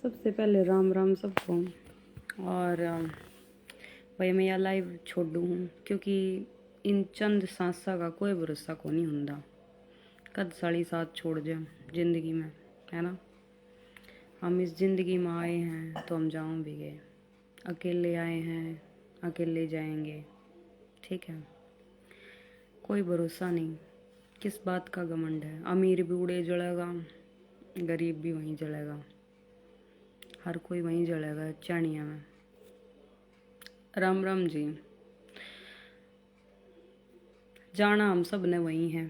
सबसे पहले राम राम सबको। और भाई मैं यह लाइव छोड़ दूँ क्योंकि इन चंद सांसा का कोई भरोसा को नहीं हुंदा, कद साड़ी साथ छोड़ जाए ज़िंदगी में, है ना। हम इस ज़िंदगी में आए हैं तो हम जाऊँ भी गए, अकेले आए हैं अकेले जाएंगे, ठीक है। कोई भरोसा नहीं, किस बात का घमंड है। अमीर भी उड़े जलेगा, गरीब भी वहीं जलेगा, हर कोई वहीं जलेगा चाणिया में। राम राम जी। जाना हम सब ने वहीं है,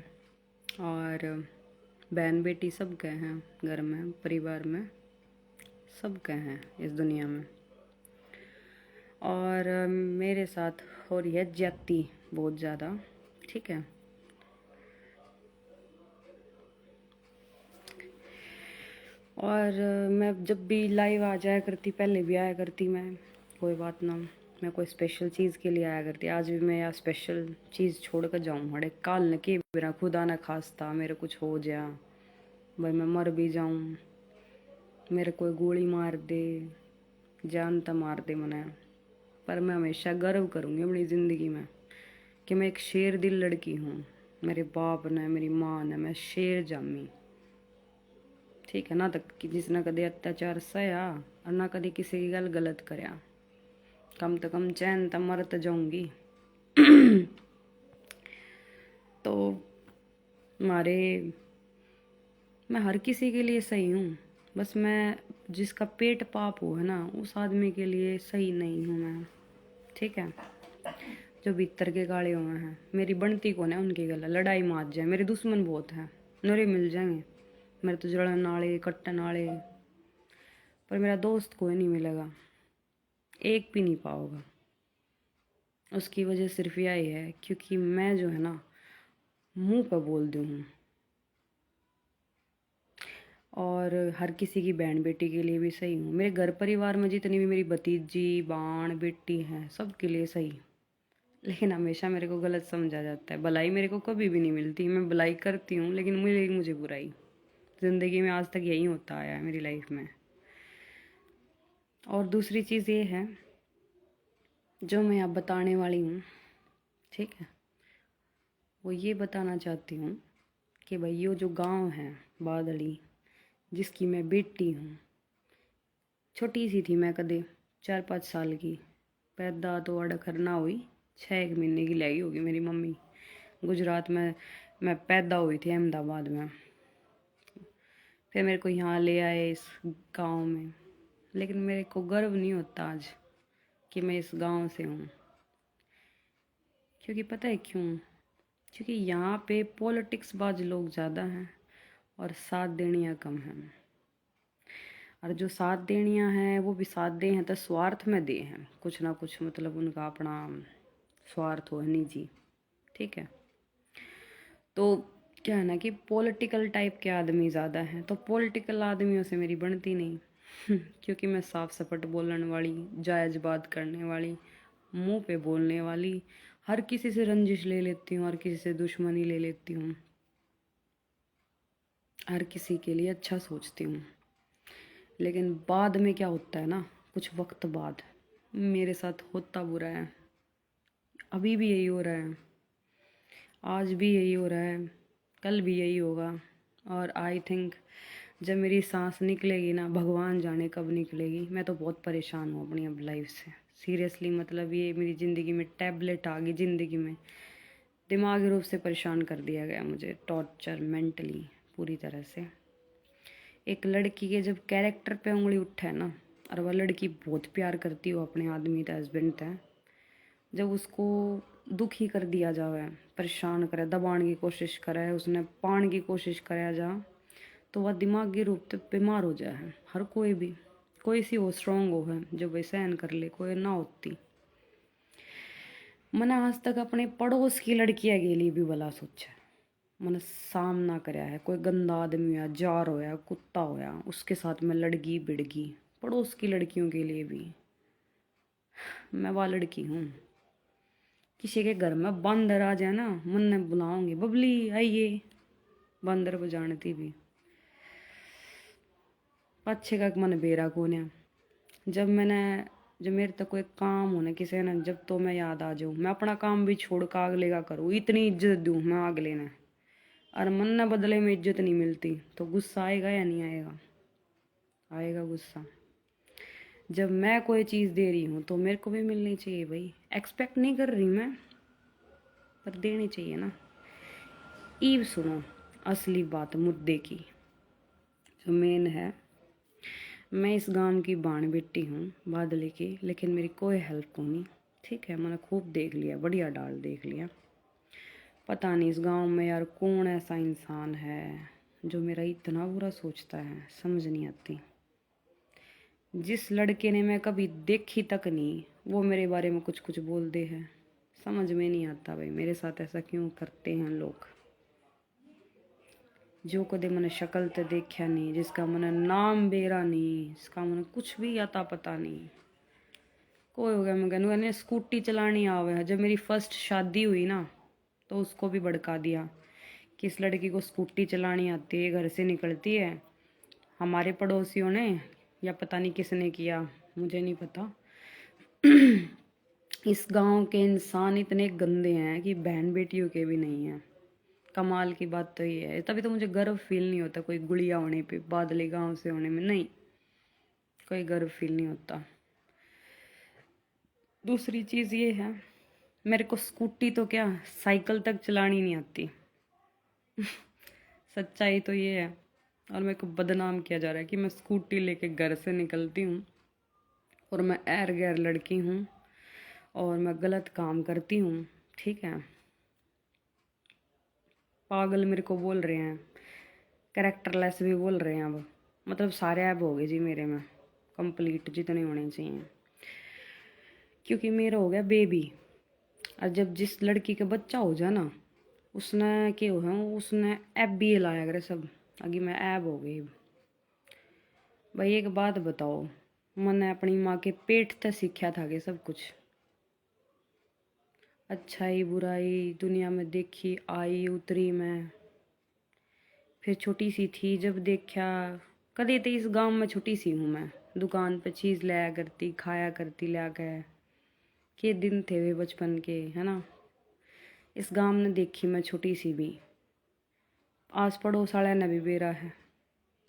और बहन बेटी सब गए हैं, घर में परिवार में सब गए हैं इस दुनिया में। और मेरे साथ हो रही है ज्यादती बहुत ज़्यादा, ठीक है। और मैं जब भी लाइव आ जाया करती, पहले भी आया करती मैं, कोई बात ना, मैं कोई स्पेशल चीज़ के लिए आया करती। आज भी मैं यह स्पेशल चीज़ छोड़ कर जाऊँ हड़े काल न के मेरा खुदा न खास्ता मेरे कुछ हो जा, भाई मैं मर भी जाऊँ, मेरे कोई गोली मार दे, जान तो मार दे मने, पर मैं हमेशा गर्व करूँगी अपनी ज़िंदगी में कि मैं एक शेर दिल लड़की हूँ। मेरे बाप ने, मेरी माँ ने, मैं शेर जामी, ठीक है ना। तक कि जिसने कदे अत्याचार सया और ना कभी किसी की गल गलत करया, कम तो कम चैन तो मर तो जाऊंगी। तो मारे मैं हर किसी के लिए सही हूँ, बस मैं जिसका पेट पाप हो है ना, उस आदमी के लिए सही नहीं हूँ मैं, ठीक है। जो भीतर के गाड़े हुए हैं, मेरी बनती कौन है उनकी गला, लड़ाई मात जाए। मेरे दुश्मन बहुत हैं, नरे मिल जाएंगे मेरे तो, जड़न वाले कट्टन वाले, पर मेरा दोस्त कोई नहीं मिलेगा, एक भी नहीं पाओगा। उसकी वजह सिर्फ यही है क्योंकि मैं जो है ना मुंह पे बोल दूँ हूँ, और हर किसी की बहन बेटी के लिए भी सही हूँ। मेरे घर परिवार में जितनी भी मेरी भतीजी बाण बेटी हैं सबके लिए सही, लेकिन हमेशा मेरे को गलत समझा जाता है। भलाई मेरे को कभी भी नहीं मिलती, मैं भलाई करती हूँ लेकिन मिलेगी मुझे बुराई। ज़िंदगी में आज तक यही होता आया है मेरी लाइफ में। और दूसरी चीज़ ये है जो मैं अब बताने वाली हूँ, ठीक है, वो ये बताना चाहती हूँ कि भाई ये जो गांव है बादली, जिसकी मैं बेटी हूँ, छोटी सी थी मैं कदे 4-5 साल की, पैदा तो अड़खर ना हुई, 6 महीने की लाई होगी मेरी मम्मी। गुजरात में मैं पैदा हुई थी, अहमदाबाद में। फिर मेरे को यहाँ ले आए इस गांव में, लेकिन मेरे को गर्व नहीं होता आज कि मैं इस गांव से हूँ। क्योंकि पता है क्यों? क्योंकि यहाँ पे पॉलिटिक्स बाज लोग ज़्यादा हैं और साथ देनियाँ कम हैं। और जो साथ देनियाँ हैं वो भी साथ दे हैं तो स्वार्थ में दे हैं, कुछ ना कुछ मतलब उनका अपना स्वार्थ हो निजी, ठीक है। तो क्या है ना कि पॉलिटिकल टाइप के आदमी ज़्यादा हैं, तो पॉलिटिकल आदमियों से मेरी बनती नहीं। क्योंकि मैं साफ सपट बोलने वाली, जायज़ बात करने वाली, मुंह पे बोलने वाली, हर किसी से रंजिश ले लेती हूँ, हर किसी से दुश्मनी ले लेती हूँ, हर किसी के लिए अच्छा सोचती हूँ। लेकिन बाद में क्या होता है ना, कुछ वक्त बाद मेरे साथ होता बुरा है। अभी भी यही हो रहा है, आज भी यही हो रहा है, कल भी यही होगा। और आई थिंक जब मेरी सांस निकलेगी ना, भगवान जाने कब निकलेगी। मैं तो बहुत परेशान हूँ अपनी अब लाइफ से, सीरियसली। मतलब ये मेरी ज़िंदगी में टैबलेट आ गई, ज़िंदगी में दिमागी रूप से परेशान कर दिया गया मुझे, टॉर्चर मेंटली पूरी तरह से। एक लड़की के जब कैरेक्टर पे उंगली उठे ना, और वह लड़की बहुत प्यार करती हो अपने आदमी का, हस्बैंड है, जब उसको दुखी कर दिया जावे, परेशान करे, दबाने की कोशिश करे, उसने पाने की कोशिश करे जा, तो वह दिमागी रूप से बीमार हो जाए। हर कोई भी, कोई सी हो स्ट्रांग हो है जो वह सहन कर ले, कोई ना होती। मैंने आज तक अपने पड़ोस की लड़कियां के लिए भी भला सोचा, मैंने सामना कराया है। कोई गंदा आदमी होया, जार होया, कुत्ता होया, उसके साथ मैं लड़गी बिड़गी, पड़ोस की लड़कियों के लिए भी। मैं वह लड़की हूँ, किसी के घर में बंदर आ जाए ना, मन ने बुलाऊंगी, बबली आइए, बंदर को जानती भी। अच्छे का मन बेरा कौन है। जब मेरे तक कोई काम हो ना किसी ने, जब तो मैं याद आ जाऊँ, मैं अपना काम भी छोड़ कर अगले का करूँ, इतनी इज्जत दूँ मैं अगले ने, और मन ना बदले में इज्जत नहीं मिलती तो गुस्सा आएगा या नहीं आएगा? आएगा गुस्सा। जब मैं कोई चीज़ दे रही हूँ तो मेरे को भी मिलनी चाहिए भाई। एक्सपेक्ट नहीं कर रही मैं, पर देनी चाहिए ना। ईव सुनो असली बात मुद्दे की, जो मेन है। मैं इस गांव की बाण बेटी हूँ, बादले की, लेकिन मेरी कोई हेल्प को नहीं। ठीक है, मैंने खूब देख लिया, बढ़िया डाल देख लिया। पता नहीं इस गांव में यार कौन ऐसा इंसान है जो मेरा इतना बुरा सोचता है, समझ नहीं आती। जिस लड़के ने मैं कभी देखी तक नहीं, वो मेरे बारे में कुछ कुछ बोल दे है। समझ में नहीं आता भाई, मेरे साथ ऐसा क्यों करते हैं लोग। जो कदे मैंने शक्ल तो देखा नहीं, जिसका मैंने नाम बेरा नहीं, जिसका मैंने कुछ भी आता पता नहीं, कोई हो गया। मैं कहूँ स्कूटी चलानी आवे है। जब मेरी फर्स्ट शादी हुई ना, तो उसको भी भड़का दिया कि इस लड़की को स्कूटी चलानी आती है, घर से निकलती है। हमारे पड़ोसियों ने या पता नहीं किसने किया, मुझे नहीं पता। इस गांव के इंसान इतने गंदे हैं कि बहन बेटियों के भी नहीं हैं। कमाल की बात तो ये है, तभी तो मुझे गर्व फील नहीं होता कोई गुड़िया होने पे, बादली गांव से होने में, नहीं, कोई गर्व फील नहीं होता। दूसरी चीज़ ये है, मेरे को स्कूटी तो क्या, साइकिल तक चलानी नहीं आती। सच्चाई तो ये है। और मेरे को बदनाम किया जा रहा है कि मैं स्कूटी लेके घर से निकलती हूँ और मैं एर गैर लड़की हूँ और मैं गलत काम करती हूँ। ठीक है, पागल मेरे को बोल रहे हैं, कैरेक्टरलेस भी बोल रहे हैं। अब मतलब सारे ऐप हो गए जी मेरे में कंप्लीट, जितने होने चाहिए, क्योंकि मेरा हो गया बेबी। और जब जिस लड़की का बच्चा हो जाए ना, उसने क्या हो है, उसने ऐप भी लाया करे सब, आगे मैं ऐप हो गई। भाई एक बात बताओ, मैंने अपनी माँ के पेट से सीखा था कि सब कुछ, अच्छाई बुराई दुनिया में देखी, आई उतरी मैं। फिर छोटी सी थी जब देखा, कदे तो इस गांव में छोटी सी हूँ मैं, दुकान पे चीज़ लाया करती, खाया करती ला के दिन थे वे बचपन के, है ना। इस गांव ने देखी मैं छोटी सी भी, आस पड़ोस वाले ने भी बेरा है।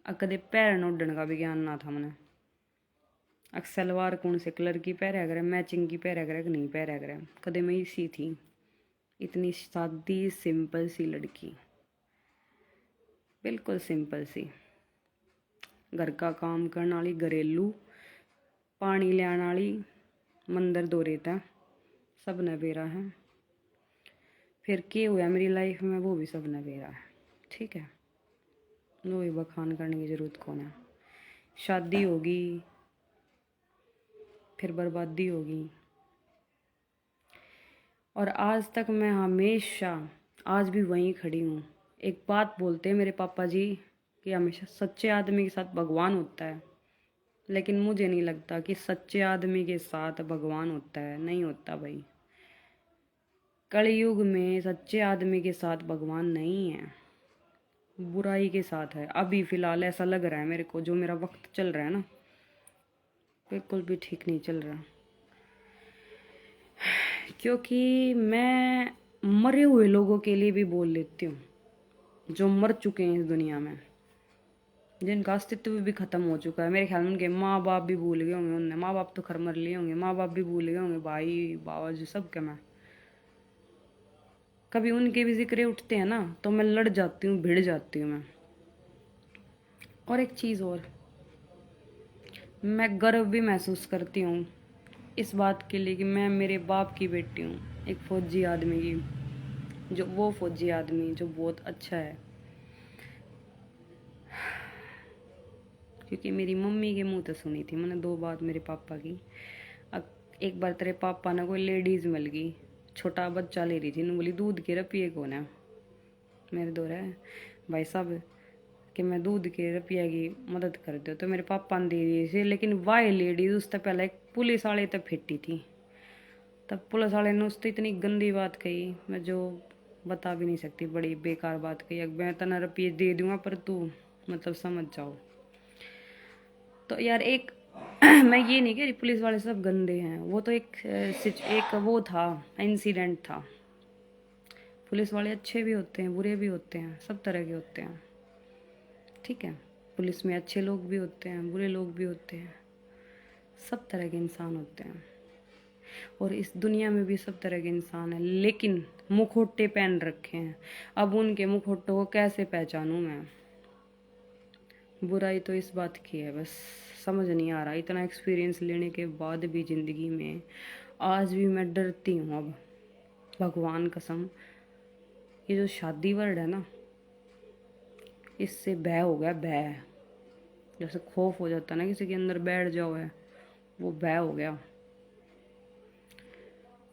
कदे पैर न उड्डण का भी ज्ञान ना था मैंने। सलवार कौन से कलर की पहरा करे, मैचिंग की पहरा करे कि नहीं पहरा करे, कदे मैं इसी थी। इतनी सादी सिंपल सी लड़की, बिल्कुल सिंपल सी, घर का काम करने वाली, घरेलू, पानी ले आने वाली, मंदिर दो रेता, सब नवेरा है। फिर क्या हुआ मेरी लाइफ में, वो भी सब नवेरा है। ठीक है, वो भी बखान करने की ज़रूरत कौन है। शादी होगी फिर बर्बादी होगी। और आज तक मैं हमेशा, आज भी वहीं खड़ी हूँ। एक बात बोलते हैं मेरे पापा जी कि हमेशा सच्चे आदमी के साथ भगवान होता है, लेकिन मुझे नहीं लगता कि सच्चे आदमी के साथ भगवान होता है, नहीं होता भाई। कलयुग में सच्चे आदमी के साथ भगवान नहीं है, बुराई के साथ है। अभी फिलहाल ऐसा लग रहा है मेरे को, जो मेरा वक्त चल रहा है ना, बिल्कुल भी ठीक नहीं चल रहा। क्योंकि मैं मरे हुए लोगों के लिए भी बोल लेती हूँ, जो मर चुके हैं इस दुनिया में, जिनका अस्तित्व भी खत्म हो चुका है। मेरे ख्याल में उनके माँ बाप भी भूल गए होंगे, उनने माँ बाप तो खर मर लिए होंगे, माँ बाप भी भूल गए होंगे, भाई बाबा जी सब के। मैं कभी उनके भी जिक्र उठते हैं ना तो मैं लड़ जाती हूँ, भिड़ जाती हूँ मैं। और एक चीज़ और, मैं गर्व भी महसूस करती हूँ इस बात के लिए कि मैं मेरे बाप की बेटी हूँ, एक फौजी आदमी की, जो वो फौजी आदमी जो बहुत अच्छा है। क्योंकि मेरी मम्मी के मुंह से सुनी थी मैंने दो बात मेरे पापा की। अब एक बार तेरे पापा ने कोई लेडीज़ मिल गई, छोटा बच्चा ले रही थी, न बोली दूध के रपिए कौन है, मेरे दो रहे भाई साहब कि मैं दूध के रुपया की मदद कर दो, तो मेरे पापा ने दे दी थी। लेकिन वाई लेडीज उससे पहले एक पुलिस वाले तक फिटी थी, तब पुलिस वाले ने उससे इतनी गंदी बात कही, मैं जो बता भी नहीं सकती, बड़ी बेकार बात कही। अब मैं तना रुपये दे दूंगा पर तू मतलब समझ जाओ। तो यार एक मैं ये नहीं कह रही पुलिस वाले सब गंदे हैं, वो तो एक वो था, इंसिडेंट था। पुलिस वाले अच्छे भी होते हैं, बुरे भी होते हैं, सब तरह के होते हैं, ठीक है। पुलिस में अच्छे लोग भी होते हैं, बुरे लोग भी होते हैं, सब तरह के इंसान होते हैं। और इस दुनिया में भी सब तरह के इंसान हैं, लेकिन मुखौटे पहन रखे हैं। अब उनके मुखौटों को कैसे पहचानूं मैं? बुराई तो इस बात की है, बस समझ नहीं आ रहा। इतना एक्सपीरियंस लेने के बाद भी ज़िंदगी में आज भी मैं डरती हूँ। अब भगवान कसम, ये जो शादी वर्ड है ना, इससे भय हो गया, भय। जैसे खौफ हो जाता है ना किसी के अंदर बैठ जाओ है, वो भय हो गया।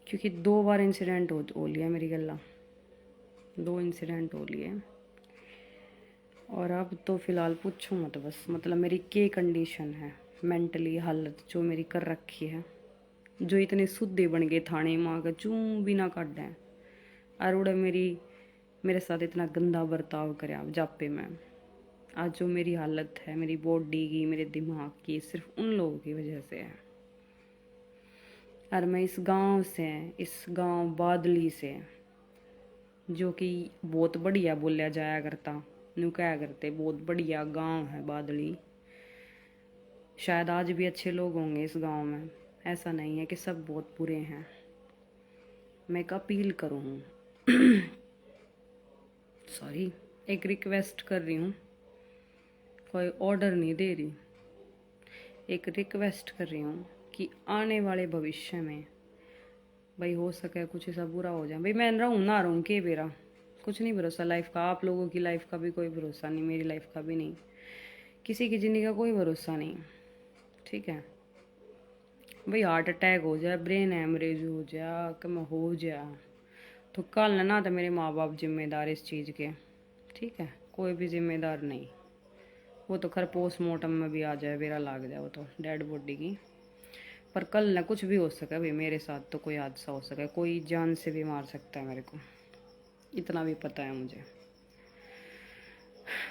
क्योंकि 2 बार इंसिडेंट हो लिया मेरी गल्ला, 2 इंसिडेंट हो लिए। और अब तो फ़िलहाल पूछो मत बस, मतलब मेरी क्या कंडीशन है मेंटली, हालत जो मेरी कर रखी है। जो इतने सुद्धे बन गए थाने माँ का चूं भी ना काट दें, और उड़े मेरे साथ इतना गंदा बर्ताव करे आप जापे में। आज जो मेरी हालत है, मेरी बॉडी की, मेरे दिमाग की, सिर्फ उन लोगों की वजह से है। और मैं इस गांव से, इस गांव बादली से, जो कि बहुत बढ़िया बोलिया जाया करता, न्यू क्या करते, बहुत बढ़िया गांव है बादली। शायद आज भी अच्छे लोग होंगे इस गांव में, ऐसा नहीं है कि सब बहुत बुरे हैं। मैं एक अपील करूँ, सॉरी, एक रिक्वेस्ट कर रही हूँ, कोई ऑर्डर नहीं दे रही, एक रिक्वेस्ट कर रही हूँ कि आने वाले भविष्य में भाई हो सके कुछ ऐसा बुरा हो जाए, भाई मैं रहूँ ना रहूँ के मेरा कुछ नहीं भरोसा लाइफ का, आप लोगों की लाइफ का भी कोई भरोसा नहीं, मेरी लाइफ का भी नहीं, किसी की ज़िंदगी का कोई भरोसा नहीं, ठीक है। भाई हार्ट अटैक हो जाए, ब्रेन हेमरेज हो जाए, कम हो जाए, तो कल ना तो मेरे माँ बाप जिम्मेदार इस चीज़ के, ठीक है, कोई भी जिम्मेदार नहीं। वो तो खैर पोस्टमार्टम में भी आ जाए, मेरा लाग जाए वो तो डेड बॉडी की, पर कल ना कुछ भी हो सके भाई मेरे साथ, तो कोई हादसा हो सके, कोई जान से भी मार सकता है मेरे को, इतना भी पता है मुझे।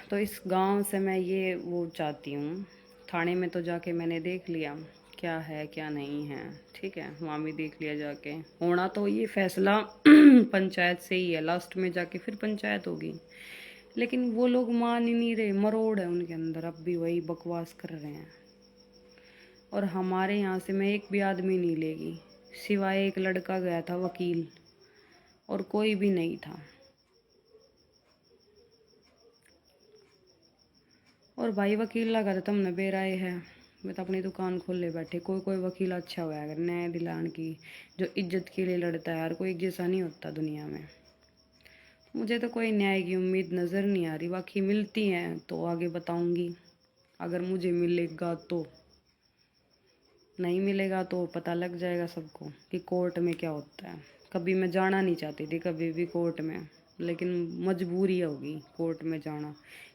तो इस गांव से मैं ये वो चाहती हूँ, थाने में तो जाके मैंने देख लिया क्या है क्या नहीं है, ठीक है, वहाँ भी देख लिया जाके। होना तो ये फैसला पंचायत से ही है, लास्ट में जाके फिर पंचायत होगी, लेकिन वो लोग मान ही नहीं रहे, मरोड़ है उनके अंदर, अब भी वही बकवास कर रहे हैं। और हमारे यहाँ से मैं एक भी आदमी नहीं लेगी, सिवाय एक लड़का गया था वकील, और कोई भी नहीं था। और भाई वकील लगा था तुमने बेराए है, मैं तो अपनी दुकान खोल ले बैठे, कोई कोई वकील अच्छा हुआ अगर न्याय दिलाने की, जो इज्जत के लिए लड़ता है, यार कोई एक जैसा नहीं होता दुनिया में। मुझे तो कोई न्याय की उम्मीद नज़र नहीं आ रही, बाकी मिलती हैं तो आगे बताऊंगी, अगर मुझे मिलेगा तो, नहीं मिलेगा तो पता लग जाएगा सबको कि कोर्ट में क्या होता है। कभी मैं जाना नहीं चाहती थी कभी भी कोर्ट में, लेकिन मजबूरी होगी कोर्ट में जाना,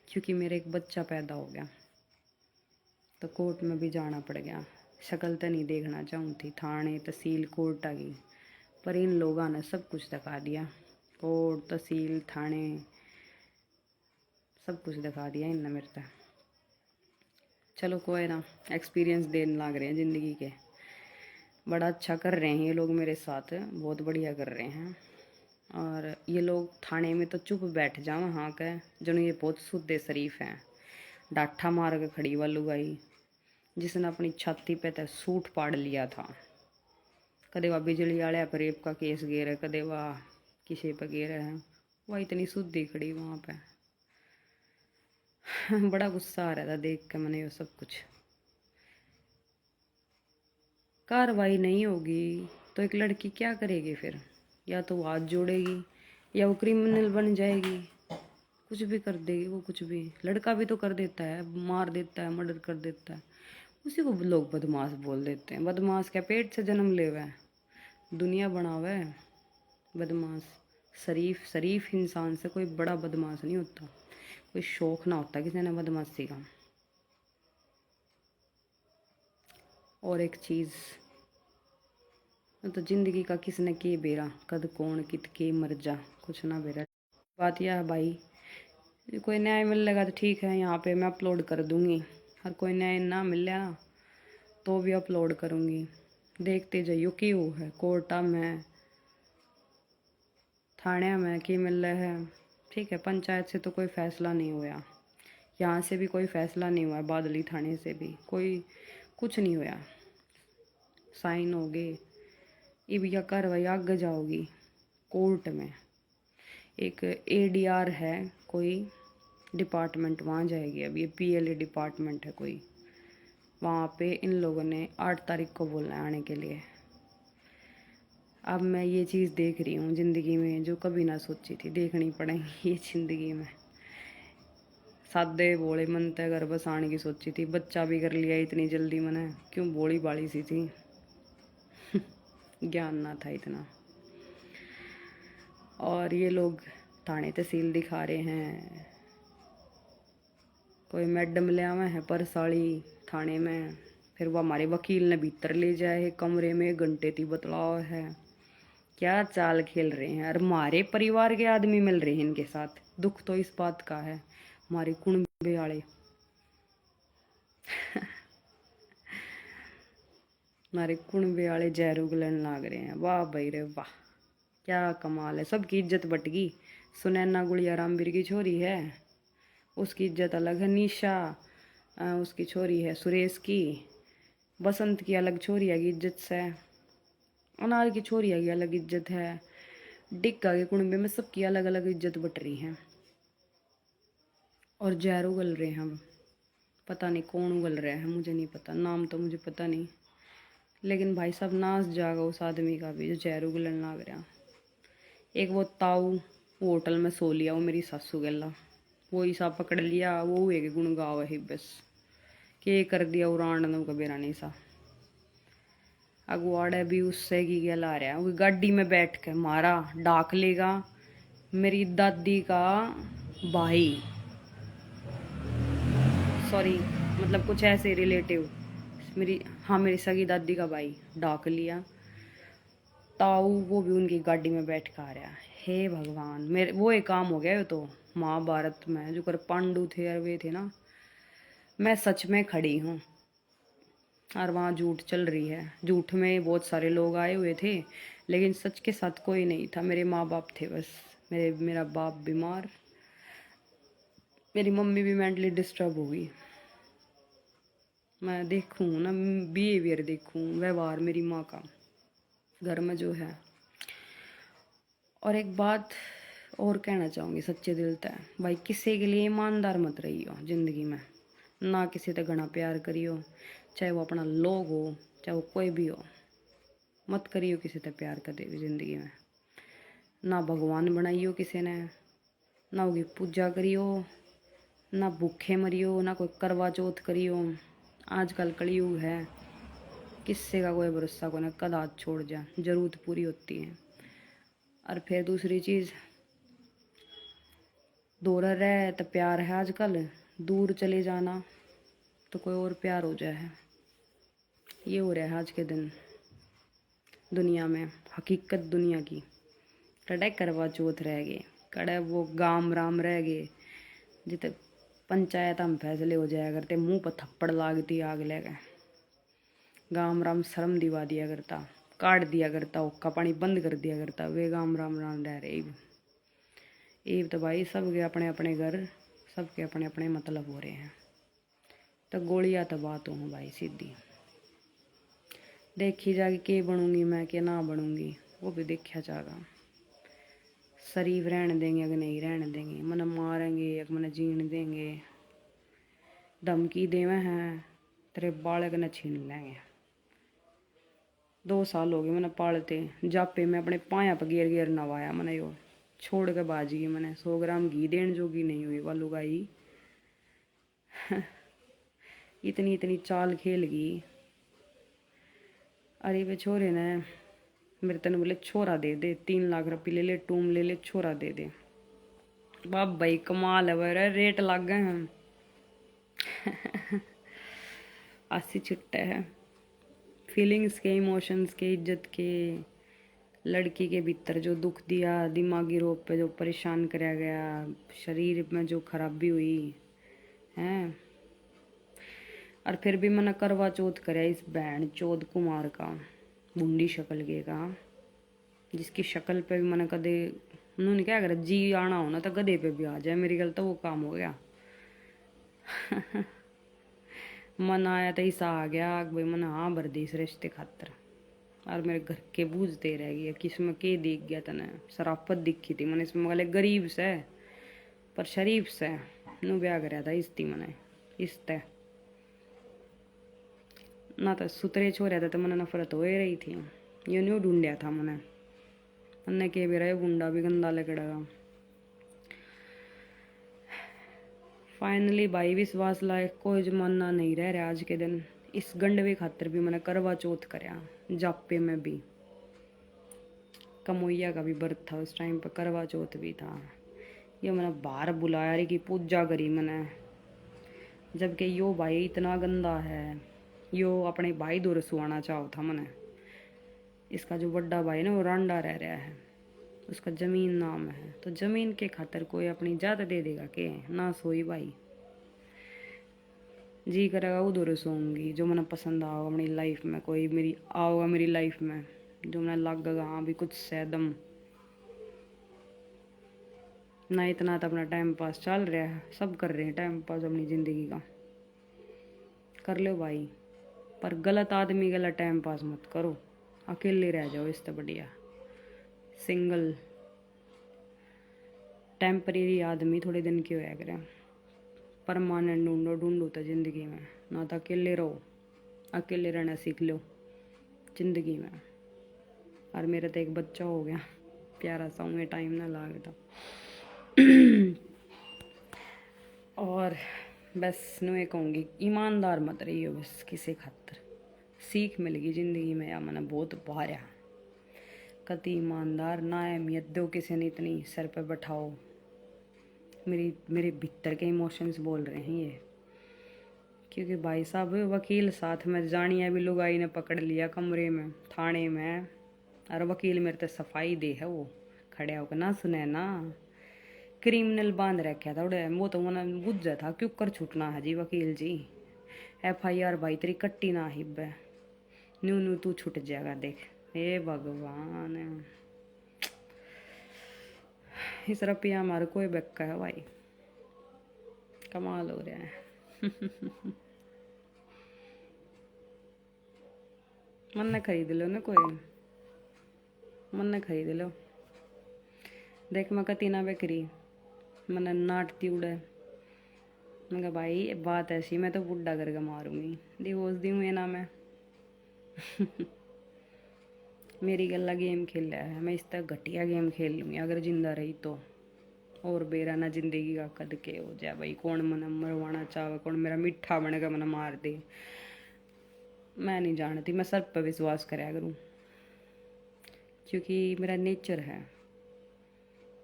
क्योंकि मेरा एक बच्चा पैदा हो गया, तो कोर्ट में भी जाना पड़ गया। शक्ल तो नहीं देखना चाहूँ थी, थाने तहसील कोर्ट आ गई, पर इन लोगों ने सब कुछ दिखा दिया, कोर्ट तहसील थाने सब कुछ दिखा दिया इनने मेरे तक। चलो कोई ना, एक्सपीरियंस देने लग रहे हैं ज़िंदगी के, बड़ा अच्छा कर रहे हैं ये लोग मेरे साथ, बहुत बढ़िया कर रहे हैं। और ये लोग थाने में तो चुप बैठ जाओ, हाँ कह जनो ये बहुत शुद्ध शरीफ हैं, डाठा मार के खड़ी हुआ लुगाई, जिसने अपनी छाती पे तो सूट पाड़ लिया था, कदे वह बिजली वाले पर रेप का केस गे रहे, कदे वह किसी पे गे रहे हैं, वह इतनी शुद्धि खड़ी वहाँ पे। बड़ा गुस्सा आ रहा था देख के मैंने ये सब कुछ। कार्रवाई नहीं होगी तो एक लड़की क्या करेगी फिर, या तो वो हाथ जोड़ेगी या वो क्रिमिनल बन जाएगी, कुछ भी कर देगी वो, कुछ भी। लड़का भी तो कर देता है, मार देता है, मर्डर कर देता है, उसी को लोग बदमाश बोल देते हैं। बदमाश क्या पेट से जन्म ले हुआ है, दुनिया बना हुआ है बदमाश। शरीफ शरीफ इंसान से कोई बड़ा बदमाश नहीं होता, कोई शौक ना होता किसी ने बदमाशी का। और एक चीज़, तो जिंदगी का किसने के बेरा, कद कौन कित के मर जा, कुछ ना बेरा। बात यह है भाई, कोई न्याय मिलेगा तो ठीक है, यहाँ पे मैं अपलोड कर दूंगी, हर कोई न्याय ना मिले ना तो भी अपलोड करूँगी। देखते जाइयो क्यों है कोर्टा में थाने में की मिल रहा है। ठीक है, पंचायत से तो कोई फैसला नहीं हुआ, यहाँ से भी कोई फैसला नहीं हुआ, बादली थाने से भी कोई कुछ नहीं हुआ। साइन हो गए, अब यह कार्रवाई आगे जाओगी कोर्ट में। एक एडीआर है कोई डिपार्टमेंट, वहाँ जाएगी। अब ये पीएलए डिपार्टमेंट है कोई, वहाँ पे इन लोगों ने 8 तारीख को बोला है आने के लिए। अब मैं ये चीज़ देख रही हूँ ज़िंदगी में जो कभी ना सोची थी, देखनी पड़ेगी ये ज़िंदगी में। सादे बोले मन तय घर बसाने की सोची थी, बच्चा भी कर लिया इतनी जल्दी मैंने, क्यों बोली बाली सी थी ज्ञान ना था इतना। और ये लोग थाने तहसील दिखा रहे हैं, कोई मैडम ले आवे है परसाली थाने में, फिर वो हमारे वकील ने भीतर ले जाए कमरे में, घंटे ती बतलाव है। क्या चाल खेल रहे हैं, और हमारे परिवार के आदमी मिल रहे हैं इनके साथ। दुख तो इस बात का है हमारे कुणबे वाले हमारे कुणबे वाले जहरू गलन लाग रहे हैं। वाह भाई रे वाह, क्या कमाल है। सबकी इज्जत बट गई। सुनैना गुड़िया रामवीर की छोरी है, उसकी इज्जत अलग है। निशा उसकी छोरी है सुरेश की। बसंत की अलग छोरिया की इज्जत से, अनार की छोरिया की अलग इज्जत है। डिक्का के कुणबे में सबकी अलग अलग इज्जत बट रही है। और जहर उगल रहे हैं। पता नहीं कौन उगल रहा है, मुझे नहीं पता, नाम तो मुझे पता नहीं, लेकिन भाई साहब नाश जागा उस आदमी का भी जो जहर उगलन लग रहा। एक वो ताऊ वो होटल में सो लिया, वो मेरी सासू गला, वो ही सा पकड़ लिया, वो हुए के गुण गाव है बस के कर दिया उड़ान का बेरा नहीं सा। अगवाड़ा भी उससे की गया ला रहा, वो गाड़ी में बैठ के मारा डाक लेगा। मेरी दादी का भाई, सॉरी मतलब कुछ ऐसे रिलेटिव, मेरी सगी दादी का भाई डाक लिया। ताऊ वो भी उनकी गाड़ी में बैठ कर आ रहा। हे भगवान, मेरे वो एक काम हो गया है तो महाभारत में जो कर पांडु थे और वे थे ना, मैं सच में खड़ी हूँ और वहाँ झूठ चल रही है। झूठ में बहुत सारे लोग आए हुए थे, लेकिन सच के साथ कोई नहीं था। मेरे माँ बाप थे बस, मेरा बाप बीमार, मेरी मम्मी भी मेंटली डिस्टर्ब हो गई। मैं देखूँ ना बिहेवियर, देखूँ व्यवहार मेरी माँ का घर में जो है। और एक बात और कहना चाहूँगी सच्चे दिल से, भाई किसी के लिए ईमानदार मत रहियो ज़िंदगी में, ना किसी से घना प्यार करियो, चाहे वो अपना लोग हो चाहे वो कोई भी हो, मत करियो किसी से प्यार कदे भी ज़िंदगी में। ना भगवान बनाइयो किसी ने, ना उसकी पूजा करियो, ना भूखे मरियो, ना कोई करवा चौथ करियो। आजकल कलयुग है, किससे का कोई भरोसा को ना, कद हाथ छोड़ जा, जरूरत पूरी होती है। और फिर दूसरी चीज़, दूर रहे तो प्यार है आजकल, दूर चले जाना तो कोई और प्यार हो जाए। ये हो रहा है आज के दिन दुनिया में, हकीकत दुनिया की। कड़े करवा चौथ रह गए, कड़े वो गाम राम रह गए, जिते पंचायत हम फैसले हो जाया करते, मुंह पर थप्पड़ लागती आग लगे। गाम राम शर्म दिवा दिया करता, काट दिया करता, हुक्का पानी बंद कर दिया करता, वे गाम राम राम रह रहे। ईब तो भाई सबके अपने अपने घर, सबके अपने अपने मतलब हो रहे हैं। तो गोलियाँ तो बात हूँ भाई सीधी, देखी जाएगी के बनूंगी मैं के ना बनूंगी, वो भी देखा जाएगा। शरीफ रहने देंगे अगर नहीं रहने देंगे, मन मारेंगे अगर मन जीने देंगे। धमकी देवे हैं तेरे बालक न छीन लेंगे। 2 साल हो गए मैंने पालते, जापे में अपने पाया पर गिर गिर नवाया मैंने, यो छोड़ के बाज गई मैंने। 100 ग्राम घी देने जोगी नहीं हुई वालू गाई इतनी इतनी चाल खेल गई। अरे वे छोरे ने मेरे तेन बोले छोरा दे दे, 3 लाख रुपये ले ले, टूम ले ले, छोरा दे दे। बाप भाई कमाल है, वह रेट लग गए हैं 80 छुट्टे है। फीलिंग्स के, इमोशंस के, इज्जत के, लड़की के भीतर जो दुख दिया, दिमागी रोग पे जो परेशान कराया गया, शरीर में जो खराबी हुई है, और फिर भी मैंने करवा चौथ कराया इस बैंड चौथ कुमार का, बूंदी शक्ल के का, जिसकी शक्ल पे भी मैंने कदे उन्होंने क्या करा, जी आना हो ना तो गधे पे भी आ जाए, मेरी गल तो वो काम हो गया। मन आया तो ऐसा आ गया भाई, मैंने हाँ भर दी इस रिश्ते खातर। और मेरे घर के बूझते रह गए कि इसमें के दिख गया तने, शराफत दिखी थी मैंने इसमें, वाले गरीब से पर शरीफ से नू ब्याह कराया था इसती मैंने इस तय ना, तो सुतरे छोरे थे तो मैंने नफरत हो ही रही थी। ये न्यू ढूंढिया था मैंने के भी रहे गुंडा भी गंदा लगेगा। फाइनली भाई विश्वास लायक कोई जमाना नहीं रह रहा आज के दिन। इस गंडवे खातर भी मैंने करवा चौथ कराया, जापे में भी कमोइया का भी बर्थ था उस टाइम पर, करवा चौथ भी था। ये मैंने बाहर बुलाया रे कि पूजा करी मैंने, जबकि यो भाई इतना गंदा है, यो अपने भाई दो रसुआना चाहो था मैंने। इसका जो बड़ा भाई ना वो रांडा रह रहा है, उसका जमीन नाम है, तो जमीन के खातर कोई अपनी जात दे देगा के ना, सोई भाई जी करेगा उधर सोऊंगी जो मैंने पसंद आओगा अपनी लाइफ में, कोई मेरी आओगा मेरी लाइफ में जो मैंने लगेगा हाँ भी कुछ सैदम ना। इतना तो अपना टाइम पास चल रहा है, सब कर रहे हैं टाइम पास अपनी ज़िंदगी का, कर लो भाई, पर गलत आदमी गलत टाइम पास मत करो, अकेले रह जाओ इससे बढ़िया। सिंगल टेम्परेरी आदमी थोड़े दिन के होया करें, परमानेंट ढूंढो तो ज़िंदगी में, ना तो अकेले रहो, अकेले रहना सीख लो ज़िंदगी में। और मेरा तो एक बच्चा हो गया प्यारा सा, उन्हें टाइम ना लगता। और बस नु ये कहूँगी ईमानदार मत रही हो बस किसी खातर, सीख मिलेगी ज़िंदगी में। या मैंने बहुत बाहर कति ईमानदार ना अहमियत दो किसी ने इतनी सर पे बैठाओ। मेरे भीतर के इमोशंस बोल रहे हैं ये, क्योंकि भाई साहब वकील साथ में जानिया भी लुगाई ने पकड़ लिया कमरे में थाने में, और वकील मेरे तो सफाई दे है, वो खड़े होकर ना सुने ना, क्रिमिनल बांध रखा था उड़े, वो तो मैंने बुझा था क्यों कर छूटना है जी वकील जी, FIR भाई तेरी कट्टी ना हिब है, न्यू न्यू तू छूट जाएगा देख। हे भगवान, इस रुपया हमारे कोई बेक्का है भाई, कमाल हो रहा है। मन ने खरीद लो ना कोई, मन ने खरीद लो। देख मैं कती ना बेकरी मैंने नाटती उड़े, मैं कहा भाई बात ऐसी मैं तो बुढ़ा करके मारूंगी, डिवोर्स दी हुई ना मैं। मेरी गला गेम खेल रहा है, मैं इस तरह घटिया गेम खेल लूँगी अगर जिंदा रही तो, और बेरा ना जिंदगी का कद के हो जाए भाई, कौन मना मरवाना चाहे, कौन मेरा मिठा बनेगा मना मार दे, मैं नहीं जानती। मैं सब पर विश्वास कराया करूँ क्योंकि मेरा नेचर है,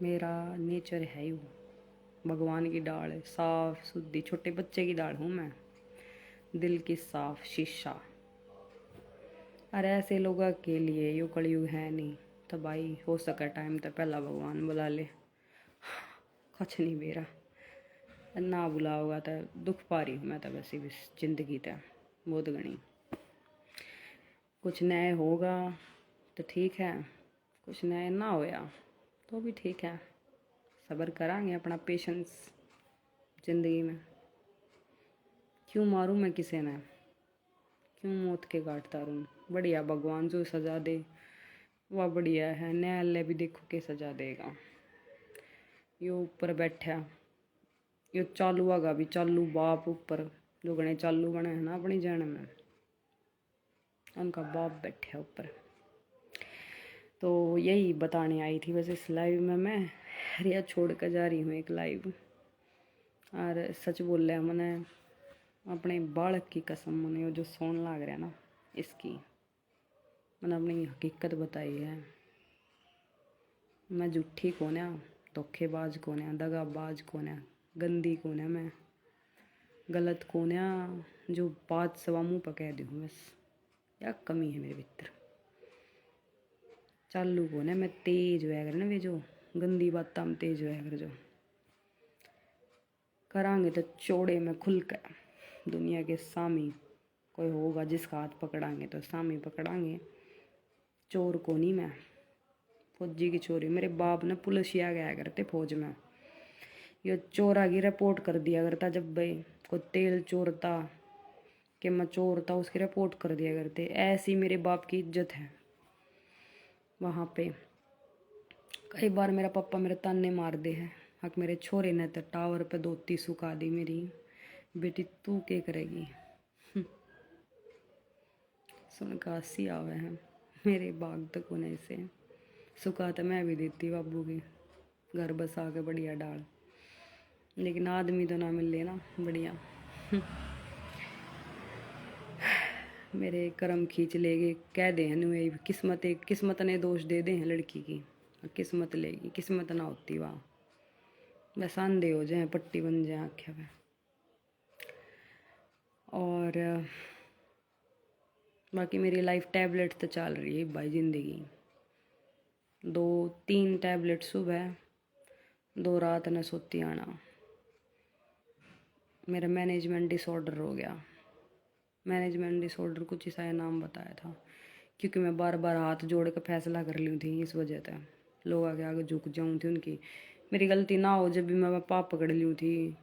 मेरा नेचर है ही वो भगवान की डाल है, साफ सुथरी छोटे बच्चे की डाल हूँ मैं, दिल की साफ शीशा। अरे ऐसे लोगों के लिए यो कलयुग है नहीं, तो भाई हो सके टाइम तो पहला भगवान बुला ले, कुछ नहीं मेरा ना बुलाओगा तो दुख पा रही हूँ मैं तो वैसे भी जिंदगी तो बहुत घनी। कुछ नए होगा तो ठीक है, कुछ नए ना होया तो भी ठीक है, सब्र करांगे अपना पेशेंस ज़िंदगी में। क्यों मारूं मैं किसी ने, क्यों मौत के घाट तारूं, बढ़िया भगवान जो सजा दे वह बढ़िया है, न्यायालय भी देखो के सजा देगा। यो ऊपर बैठा यो चालू आगा भी चालू बाप ऊपर, जो गणे चालू बने हैं ना अपनी जन में, उनका बाप बैठा ऊपर। तो यही बताने आई थी बस इस लाइव में। मैं रिया छोड़ कर जा रही हूँ एक लाइव, और सच बोल रहा है मैंने अपने बालक की कसम, मैंने जो सोन लाग रहा है ना इसकी, मैंने अपनी हकीकत बताई है। मैं झूठी कौन है, धोखेबाज कौन है, दगाबाज कौन है, गंदी कौन है, मैं गलत कौन है जो बात सवा मुँह पर कह दूँ बस, या कमी है मेरे भीतर। चालू कौन है, मैं तेज होया कर ना वे जो गंदी बात हम तेज होया कर जो करांगे तो चौड़े में खुल कर दुनिया के सामी कोई होगा जिसका हाथ पकड़ांगे तो सामी पकड़ांगे। चोर को नहीं मैं, फौजी की चोरी। मेरे बाप ने पुलिसिया गया करते फौज में, ये चोरा की रिपोर्ट कर दिया करता। जब भाई कोई तेल चोरता कि मैं चोरता, उसकी रिपोर्ट कर दिया करते। ऐसी मेरे बाप की इज्जत है वहाँ पे। कई बार मेरा पापा मेरे ताने मार दे है, हक मेरे छोरे ने तो टावर पे धोती सुखा दी मेरी। बेटी तू क्या करेगी? सुन का हंसी आवे है मेरे बाग तक होने से। सुखा तो मैं भी देती बाबू की, घर बसा के बढ़िया डाल, लेकिन आदमी तो ना मिले ना बढ़िया। मेरे कर्म खींच लेगे कह दे हैं, किस्मत ने दोष दे दे हैं लड़की की। किस्मत लेगी, किस्मत ना होती वहाँ बस आंधे हो जाए, पट्टी बन जाए आँखें में। और बाकी मेरी लाइफ टैबलेट तो चल रही है भाई ज़िंदगी। 2-3 टैबलेट सुबह, 2 रात न सोती आना। मेरा मैनेजमेंट डिसऑर्डर हो गया। मैनेजमेंट डिसऑर्डर कुछ ऐसा है नाम बताया था, क्योंकि मैं बार बार हाथ जोड़ के फैसला कर ली थी। इस वजह से लोग आगे आगे झुक जाऊँ थी उनकी। मेरी गलती ना हो जब भी मैं पाप पकड़ ली थी।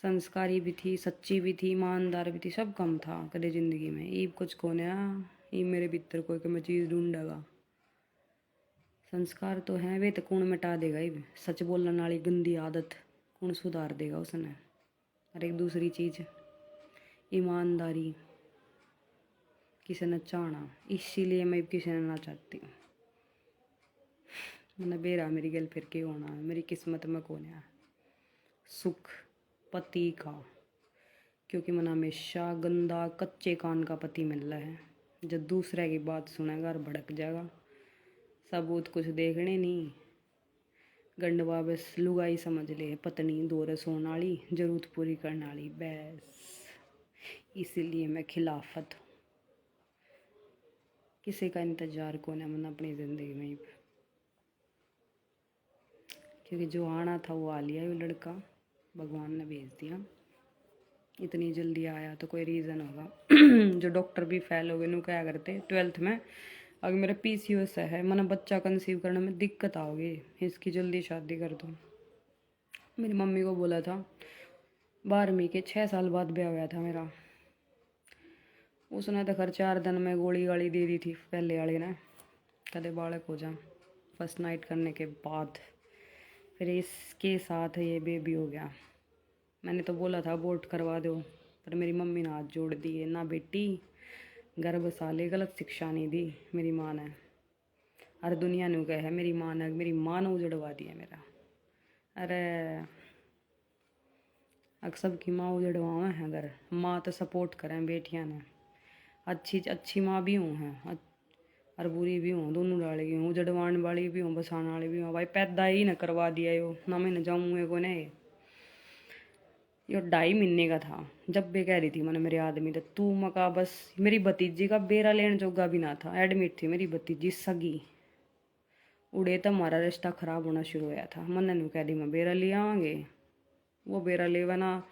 संस्कारी भी थी, सच्ची भी थी, ईमानदार भी थी, सब कम था कदे ज़िंदगी में। ईब कुछ कोने ये मेरे भीतर कोई कि मैं चीज़ ढूंढेगा। संस्कार तो हैं वे तो कौन मिटा देगा? ये सच बोलने वाली गंदी आदत कौन सुधार देगा उसने? और एक दूसरी चीज़ ईमानदारी किसी ने चाहना, इसीलिए मैं किसी ने ना चाहती। मैंने बेरा मेरी गल फिर के होना है, मेरी किस्मत में कौन है सुख पति का, क्योंकि मैंने हमेशा गंदा कच्चे कान का पति मिल रहा है। जब दूसरे की बात सुनेगा और भड़क जाएगा, सबूत कुछ देखने नहीं, गंडवा बस लुगाई समझ ले, पत्नी दौरे सोने वाली, जरूरत पूरी करने वाली बस। इसीलिए मैं खिलाफत हूँ, किसी का इंतजार कौन है मैंने अपनी ज़िंदगी में, क्योंकि जो आना था वो आ लिया। वो लड़का भगवान ने भेज दिया, इतनी जल्दी आया तो कोई रीज़न होगा। जो डॉक्टर भी फेल हो गए नु क्या करते 12th में, अगर मेरा PCOS है, मैंने बच्चा कंसीव करने में दिक्कत आओगी, इसकी जल्दी शादी कर दो। मेरी मम्मी को बोला था 12वीं के 6 साल बाद ब्याह हुआ था मेरा। उसने तो खर 4 दिन में गोली गाली दे दी थी पहले वाले ने, कदे बालक हो जा। फर्स्ट नाइट करने के बाद फिर इसके साथ ये बेबी हो गया। मैंने तो बोला था अबॉर्ट करवा दो, पर मेरी मम्मी ने हाथ जोड़ दिए, ना बेटी घर बसा ले। गलत शिक्षा नहीं दी मेरी माँ ने, हर दुनिया ने कहा है मेरी माँ ने उजड़वा दिया मेरा। अरे अक्सर की माँ उजड़वावे हैं अगर माँ तो सपोर्ट करें बेटियां ने। अच्छी माँ भी हूँ हैं और बुरी भी हूँ, दोनों डाली हूँ, उजड़वाने वाली भी हूँ, बसाने वाली भी हूँ। भाई पैदा ही ना करवा दिया यो, ना मैं न जाऊँगे को ने। यो 2.5 महीने का था जब भी कह रही थी मैंने मेरे आदमी तो तू मका बस। मेरी भतीजी का बेरा लेने जोगा भी ना था, एडमिट थी मेरी भतीजी सगी। उड़े तो हमारा रिश्ता खराब होना शुरू होया था। मैंने नहीं कह दी मैं बेरा ले आवांगे, वो बेरा ले बना।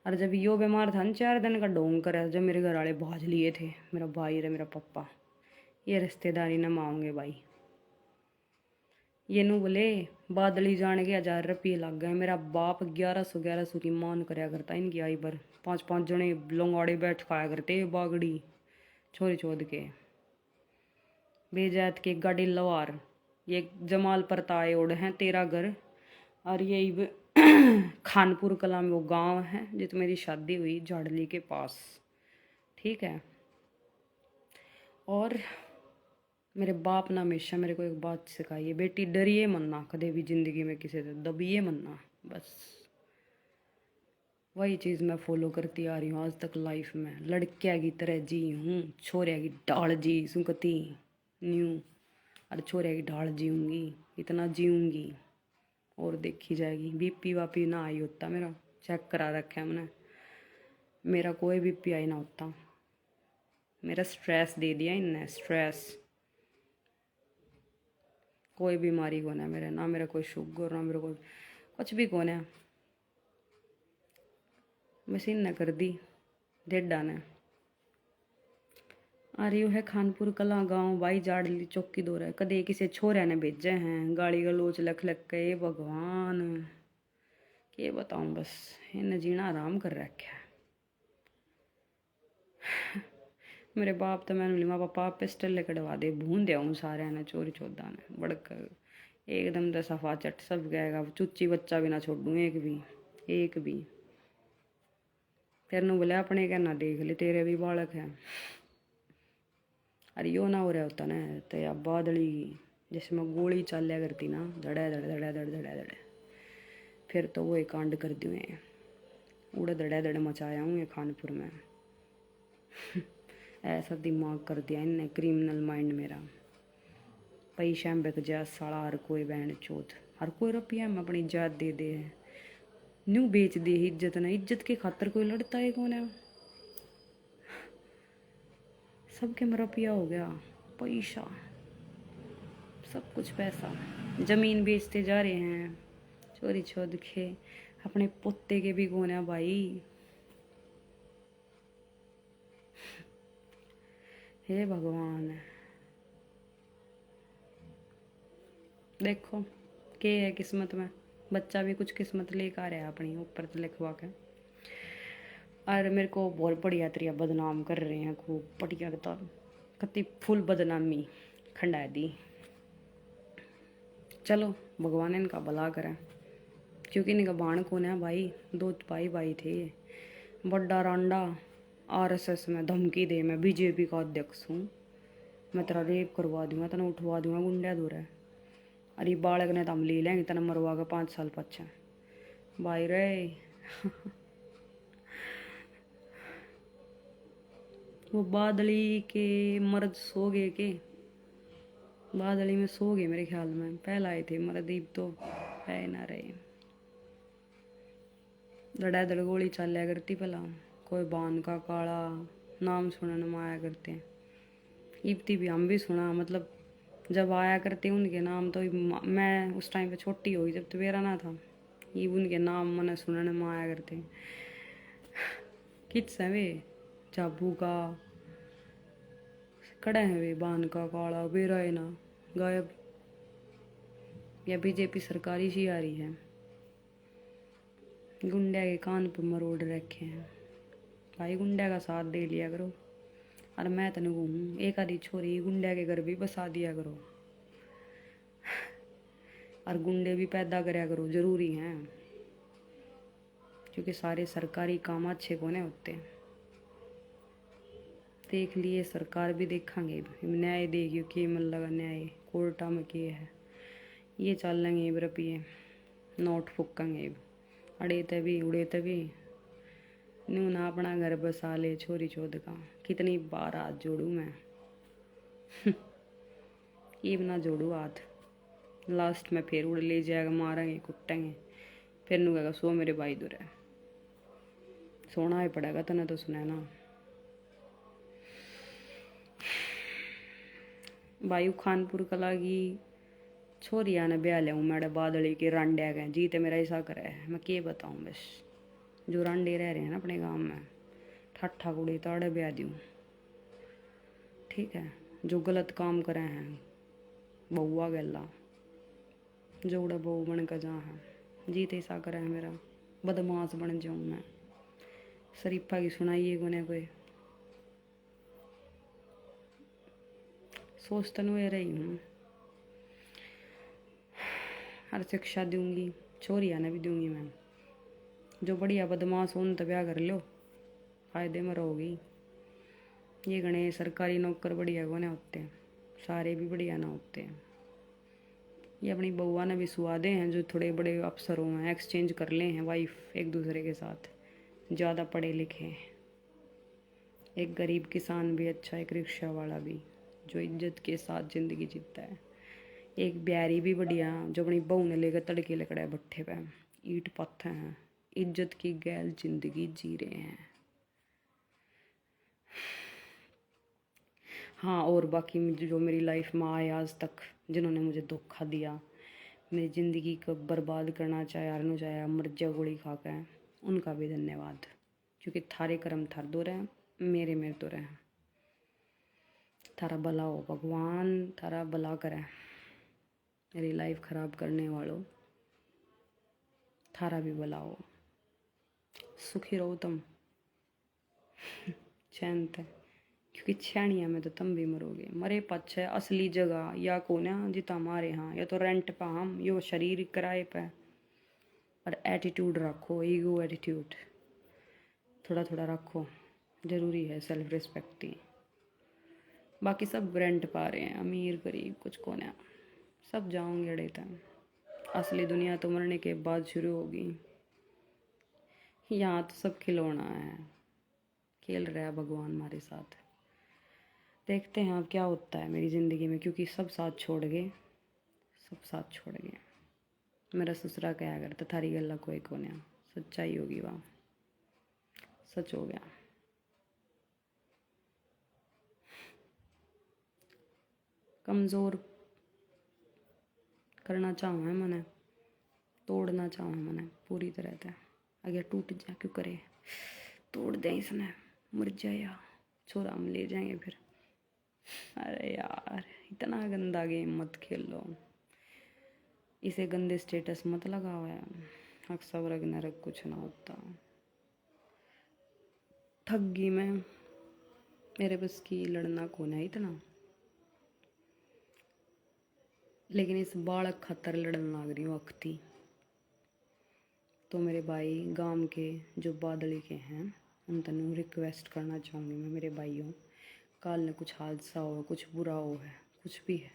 और जब यो बीमार था न 4 दिन का ढोंग कर, जब मेरे घर वाले भाज लिए थे, मेरा भाई रे मेरा पप्पा, ये रिश्तेदारी न मांगे भाई। ये नु बोले बादली जान के 1000 रुपये लग गए। मेरा बाप 1100 की मान कराया करता इनकी आई पर। 5-5 जने लंगाड़े बैठ खाया करते बागड़ी छोरी चोद के बेजात के गाड़ी लवार। ये जमाल परताए ओढ़ हैं 13 घर। और यही खानपुर कला में वो गांव है जित मेरी शादी हुई, झाड़ली के पास, ठीक है। और मेरे बाप ने हमेशा मेरे को एक बात सिखाई है, बेटी डरिए मन्ना कदे भी जिंदगी में, किसी से दबिए मन्ना बस। वही चीज़ मैं फॉलो करती आ रही हूँ आज तक लाइफ में। लड़किया की तरह जी हूँ, छोरिया की ढाल जी सुकती न्यू, और छोरिया की ढाल जीऊँगी, इतना जीऊँगी और देखी जाएगी। बीपी वापी ना आई होता, मेरा चेक करा रखा है मैंने, मेरा कोई बीपी आई ना होता। मेरा स्ट्रेस दे दिया इनने, स्ट्रेस। कोई बीमारी कौन है मेरे, ना मेरा कोई शुगर, ना मेरा कोई कुछ भी कौन है। मशीन ने कर दी डेढ़ा ने। अरे है खानपुर कला गांव भाई जाड़ली चौकी दो रहा कदे किसी छोरिया ने भेजे हैं गाली गलोच लख लख के भगवान के बताऊं बस इन्हें जीना आराम कर रखा है। मेरे बाप तो मैंने माँ पापा पिस्टल ले कटवा दे भून दिया हूँ सारे ने चोरी चौदा ने बड़कर एकदम तो सफा चट सब गएगा चुच्ची बच्चा भी ना छोड़ूँ एक भी फिर नु बोले अपने क्या ना देख ले तेरे भी बालक है। अरे यो ना हो रहा होता ना तो या बादली जिसमें गोली चाल्या करती ना धड़े धड़े धड़े धड़े धड़े धड़े फिर तो वो एक कांड कर दिए उड़े धड़े धड़े मचाया हूँ ये खानपुर में। ऐसा दिमाग कर दिया इनने क्रिमिनल माइंड मेरा पैसा में बिक जा साला हर कोई बहन चौथ हर कोई रुपया में अपनी इज्जत दे दे है न्यू बेच दे इज्जत ना इज्जत के खातर कोई लड़ता है कौन है सबके में रुपया हो गया पैसा सब कुछ पैसा जमीन बेचते जा रहे हैं चोरी छोद के अपने पोते के भी कौन है भाई। हे भगवान देखो के है किस्मत में बच्चा भी कुछ किस्मत लेकर आ रहा है अपनी ऊपर तो लिखवा के और मेरे को बहुत बढ़िया तरीका बदनाम कर रहे हैं खूब बढ़िया कति फुल बदनामी खंडा दी। चलो भगवान इनका भला करें क्योंकि इनका बाण कौन है भाई दो भाई थे बड़ा रांडा आरएसएस में धमकी दे मैं बीजेपी का अध्यक्ष हूँ मैं तेरा रेप करवा दूंगा तना उठवा दूंगा गुंडा दूर है अरे बालक ने तो हम ले लेंगे तना मरवा के 5 साल पच्छा भाई रे। वो बादली के मर्द सो गए के बादली में सो गए मेरे ख्याल में पहला आए थे मरदीप तो है ना रहे धड़ाधड़ गोली चाल्या करती भला कोई बान का काला नाम सुनने में आया करते हैं इब्ती भी हम भी सुना मतलब जब आया करते उनके नाम तो मैं उस टाइम पे छोटी हुई जब तो मेरा ना था ये उनके नाम मैंने सुनने में आया करते किट्स है वे चाबू का कड़ा है वे बान का काला बेरा है ना गायब या बीजेपी सरकारी सी आ रही है गुंडा के कान पर मरोड़ रखे हैं भाई गुंडा का साथ दे लिया करो और मैं तने हूँ एक आधी छोरी गुंडा के घर भी बसा दिया करो और गुंडे भी पैदा कराया करो जरूरी हैं क्योंकि सारे सरकारी काम अच्छे कोने होते हैं देख लिए सरकार भी देखेंगे न्याय देगी कि मन लगा न्याय कोर्टा में किए है ये चल लेंगे रुपये नोट फूकेंगे अड़े तभी उड़े तभी न्यू ना अपना घर बसा ले छोरी चौध का कितनी बार हाथ जोड़ू मैं ये ना जोड़ू हाथ लास्ट में फिर उड़ ले जाएगा मारेंगे कुटेंगे फिर नू कहेगा सो मेरे भाई दूर है सोना ही पड़ेगा तने तो सुना ना भाई खानपुर कला की छोरिया ने ब्याह लिया मेरे बादली के रांडे गए जी तो मेरा ऐसा करे है मैं क्या बताऊँ बस जो रांडे रह रहे हैं ना अपने गांव में ठाठा कुड़ी ताड़े ब्याह दूँ ठीक है जो गलत काम करे हैं बहुआ गला जोड़ा बहू बन कर जा है जी तो ऐसा करे है मेरा बदमाश बन जाऊँ मैं शरीफा की सुनाइए कोई सोच तो नहीं रही हूँ हर शिक्षा दूंगी छोरिया ने भी दूंगी मैं जो बढ़िया बदमाश हो उन तो ब्याह कर लो फायदे में रहोगी ये गणे सरकारी नौकर बढ़िया को ना होते हैं सारे भी बढ़िया ना होते हैं ये अपनी बउआ ने भी सुवादे हैं जो थोड़े बड़े अफसर हैं एक्सचेंज कर ले हैं वाइफ एक दूसरे के साथ ज़्यादा पढ़े लिखे हैं एक गरीब किसान भी अच्छा एक रिक्शा वाला भी जो इज्जत के साथ ज़िंदगी जीता है एक ब्यारी भी बढ़िया जो अपनी बहू ने लेकर तड़के लकड़ा है भट्ठे पे ईंट पत्थर हैं इज्जत की गैल जिंदगी जी रहे हैं। हाँ और बाकी जो मेरी लाइफ में आए आज तक जिन्होंने मुझे धोखा दिया मेरी ज़िंदगी को बर्बाद करना चाहे हारना चाहे मर जा गोली खा के उनका भी धन्यवाद। क्योंकि थारे कर्म थार दो रहे, मेरे मेरे तो रहे। थारा भला हो भगवान, थारा भला करे। मेरी लाइफ ख़राब करने वालों, थारा भी भला हो। सुखी रहो तुम चैन थे, क्योंकि छानिया में तो तुम भी मरोगे। मरे पाछे असली जगह या को ना जिता मारे, हाँ या तो रेंट पा हम यो शरीर किराए पे। और एटीट्यूड रखो, ईगो एटीट्यूड थोड़ा थोड़ा रखो, ज़रूरी है सेल्फ रिस्पेक्ट ही। बाकी सब रेंट पा रहे हैं, अमीर गरीब कुछ को ना, सब जाओगे अड़े तक। असली दुनिया तो मरने के बाद शुरू होगी। यहाँ तो सब खिलौना है, खेल रहा है भगवान हमारे साथ। देखते हैं अब क्या होता है मेरी ज़िंदगी में, क्योंकि सब साथ छोड़ गए, सब साथ छोड़ गए। मेरा ससुरा क्या करता, थारी गल्ला कोई को नहीं, सच्चाई होगी वहाँ, सच हो गया। कमज़ोर करना चाहूँ है मने, तोड़ना चाहूँ है मने पूरी तरह से। अगर टूट जा क्यों करे, तोड़ दें इसने, मर जाया छोरा हम ले जाएंगे फिर। अरे यार इतना गंदा गेम मत खेल लो, इसे गंदे स्टेटस मत लगाओ यार। अक्सर रग नरक कुछ ना होता। ठगी में मेरे बस की लड़ना कौन है इतना, लेकिन इस बालक खातर लड़न लाग रही हूँ अख्ती। तो मेरे भाई गांव के जो बादली के हैं, उन तनु रिक्वेस्ट करना चाहूँगी मैं, मेरे भाइयों, काल ने कुछ हादसा हो, कुछ बुरा हो है, कुछ भी है,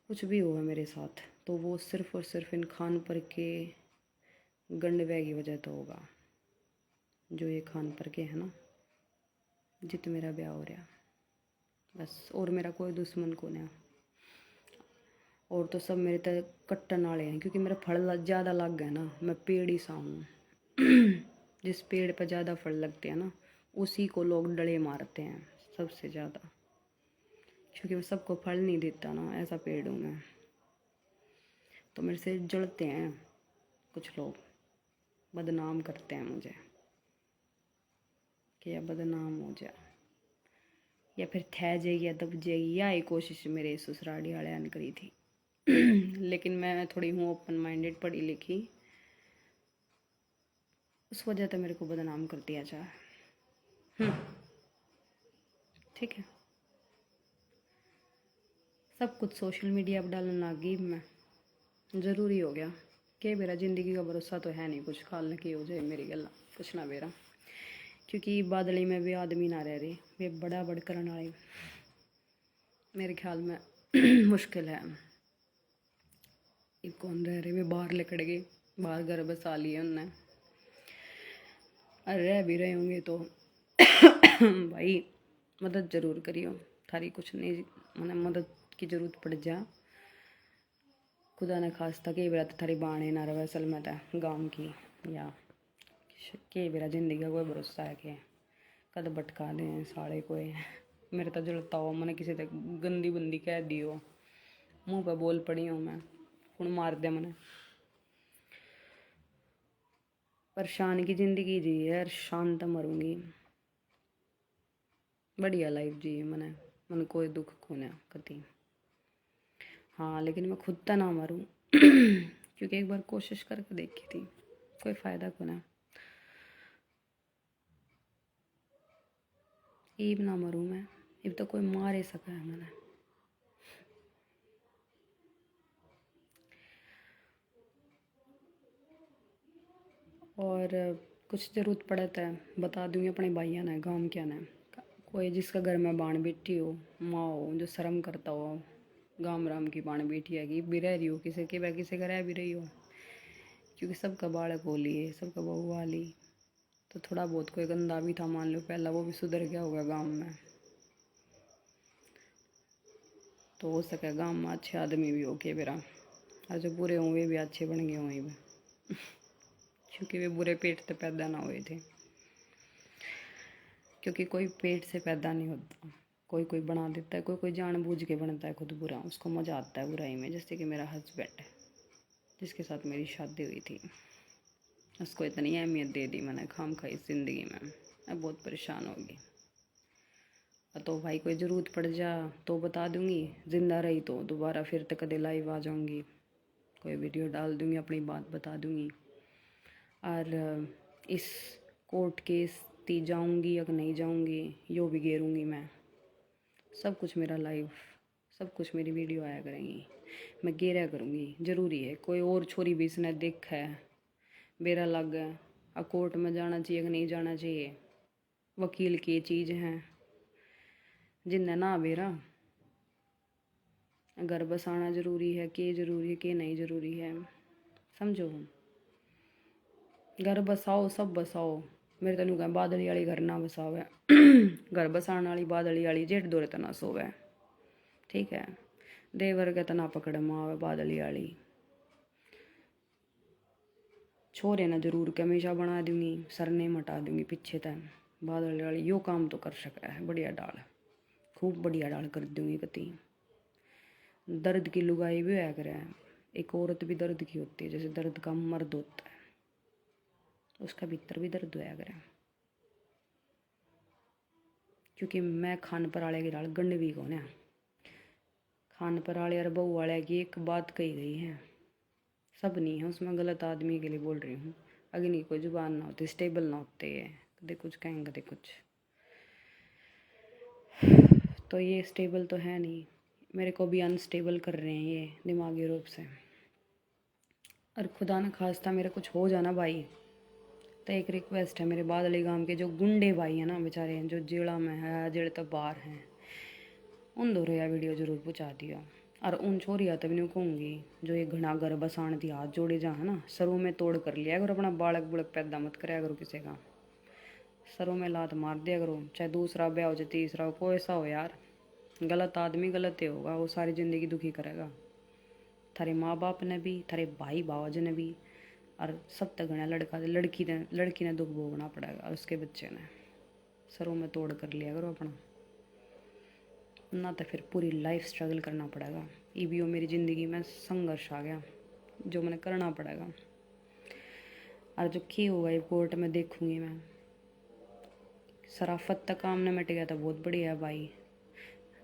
कुछ भी हो है मेरे साथ, तो वो सिर्फ़ और सिर्फ इन खान पर के गंडवे की वजह तो होगा। जो ये खान पर के है ना, जित मेरा ब्याह हो रहा बस, और मेरा कोई दुश्मन को नहीं। और तो सब मेरे तक कट्टन वाले हैं, क्योंकि मेरा फल ज़्यादा लग गया ना, मैं पेड़ ही सा हूँ। जिस पेड़ पर ज़्यादा फल लगते हैं ना, उसी को लोग डले मारते हैं सबसे ज़्यादा, क्योंकि मैं सबको फल नहीं देता ना, ऐसा पेड़ हूँ मैं। तो मेरे से जलते हैं कुछ लोग, बदनाम करते हैं मुझे कि या बदनाम हो जा, या फिर थे जाएगी या दब जाएगी। यही कोशिश मेरे ससुराली वाले ने करी थी। लेकिन मैं थोड़ी हूँ ओपन माइंडेड, पढ़ी लिखी, उस वजह से मेरे को बदनाम कर दिया जाए। ठीक है, सब कुछ सोशल मीडिया पर डालने लग गई मैं, ज़रूरी हो गया कि मेरा ज़िंदगी का भरोसा तो है नहीं, कुछ काल की हो जाए मेरी गल्ला कुछ ना मेरा। क्योंकि बादली में भी आदमी ना रह रहे, वे बड़ा बड़ करने वाले मेरे ख्याल में मुश्किल है। एक कौन रह रहे, वे बाहर लिकड़ गए, बाहर घर बसा लिए उनने, अरे रह भी रहे होंगे तो भाई मदद ज़रूर करियो, थारी कुछ नहीं मैंने मदद की ज़रूरत पड़ जा। खुदा ने खास्ता कई बार थारी बाणे ना रहे असल में तो गाँव की, या कई बार ज़िंदगी का कोई भरोसा है कि कद भटका दें साले कोई। मेरे तो जलता हो मैंने किसी तक गंदी बंदी कह दी हो, मुँह पे बोल पड़ी हूँ मैं, कौन मार दे मैंने। परेशान की ज़िंदगी जी है, शांत मरूंगी, बढ़िया लाइफ जी मैंने, मन कोई दुख को ना कती। हाँ लेकिन मैं खुद तो ना मरूँ क्योंकि एक बार कोशिश करके देखी थी, कोई फ़ायदा को ना, ईब ना मरूँ मैं, इब तो कोई मार ही सका है मैंने। और कुछ ज़रूरत पड़े तो बता दूँगी अपने भाइयों ने, गाँव क्या ने, कोई जिसका घर में बाण बेटी हो, माँ हो, जो शर्म करता हो, गाम राम की बाण बेटी है कि भी रह रही हो किसी के, वह किसी का रह भी रही हो, क्योंकि सबका बालक हो लिए, सबका बहू वाली, तो थोड़ा बहुत कोई गंदा भी था मान लो पहला, वो भी सुधर गया होगा गांव में, तो हो सके गांव में अच्छे आदमी भी हो के मेरा, और जो बुरे हों वे भी अच्छे बन गए हों क्योंकि वे बुरे पेट से पैदा ना हुए थे। क्योंकि कोई पेट से पैदा नहीं होता, कोई कोई बना देता है, कोई कोई जानबूझ के बनता है खुद बुरा, उसको मज़ा आता है बुराई में। जैसे कि मेरा हस्बैंड है जिसके साथ मेरी शादी हुई थी, उसको इतनी अहमियत दे दी मैंने खाम खाई ज़िंदगी में, मैं बहुत परेशान होगी। तो भाई कोई ज़रूरत पड़ जा तो बता दूंगी, ज़िंदा रही तो दोबारा फिर तक कदे लाइव आ जाऊंगी, कोई वीडियो डाल दूंगी, अपनी बात बता दूंगी। और इस कोर्ट केस ती जाऊंगी या नहीं जाऊंगी यो भी गेरूंगी मैं, सब कुछ मेरा लाइव, सब कुछ मेरी वीडियो आया करेंगी, मैं गेरा करूँगी। ज़रूरी है कोई और छोरी भी इसने देखा है बेरा लग गया, अब कोर्ट में जाना चाहिए कि नहीं जाना चाहिए, वकील की चीज़ हैं जिन्हें ना बेरा घर बसाना ज़रूरी है कि नहीं ज़रूरी है, समझो। घर बसाओ सब बसाओ, मेरे तेन कह बादली वाली घर ना बसावे घर बसाने वाली बादली वाली जेठ दोरे तना सोवे, ठीक है। देवर के तना पकड़ मावे बादली वाली, छोरे ना जरूर के हमेशा बना दूंगी, सरने मटा दूंगी पीछे तक, बादल वाली यो काम तो कर सका है, बढ़िया डाल, खूब बढ़िया डाल कर दूंगी कति। दर्द की लुगाई भी होया करे, एक औरत भी दर्द की होती है, जैसे दर्द का मर्द होता है उसका भीतर भी दर्द होया करे। क्योंकि मैं खान पर आले की डाल गंड भी कौन है, खान पर आले और बहू वाले की एक बात कही गई है, सब नहीं है उसमें, गलत आदमी के लिए बोल रही हूँ। अग्नि को जुबान ना होती, स्टेबल ना होते है, कदे कुछ कहेंगे कदे कुछ, तो ये स्टेबल तो है नहीं, मेरे को भी अनस्टेबल कर रहे हैं ये दिमागी रूप से। और खुदा न खास्ता मेरा कुछ हो जाना भाई, तो एक रिक्वेस्ट है मेरे बादली गांव के जो गुंडे भाई हैं ना बेचारे, जो जेड़ा में है जेड़े तो बाहर हैं, उन दो या वीडियो जरूर पहुँचा दिया। और उन छोरिया तब नहीं कहूँगी जो ये घना घर बसान थी हाथ जोड़े जा है ना, सरों में तोड़ कर लिया करो, अपना बालक बुलक पैदा मत कराया करो किसी का, सरों में लात मार दिया करो, चाहे दूसरा ब्याह हो चाहे तीसरा हो, कोई ऐसा हो यार, गलत आदमी गलत ही होगा, वो सारी ज़िंदगी दुखी करेगा, थारे माँ बाप ने भी, थारे भाई भावज ने भी, और सब तक घना लड़का लड़की ने दुख भोगना पड़ेगा, और उसके बच्चे ने, सरों में तोड़ कर लिया करो अपना, ना तो फिर पूरी लाइफ स्ट्रगल करना पड़ेगा। ये भी हो मेरी ज़िंदगी में संघर्ष आ गया जो मैंने करना पड़ेगा, और जो की होगा ये कोर्ट में देखूंगी मैं। शराफत तक काम न मिट गया तो बहुत बढ़िया है भाई,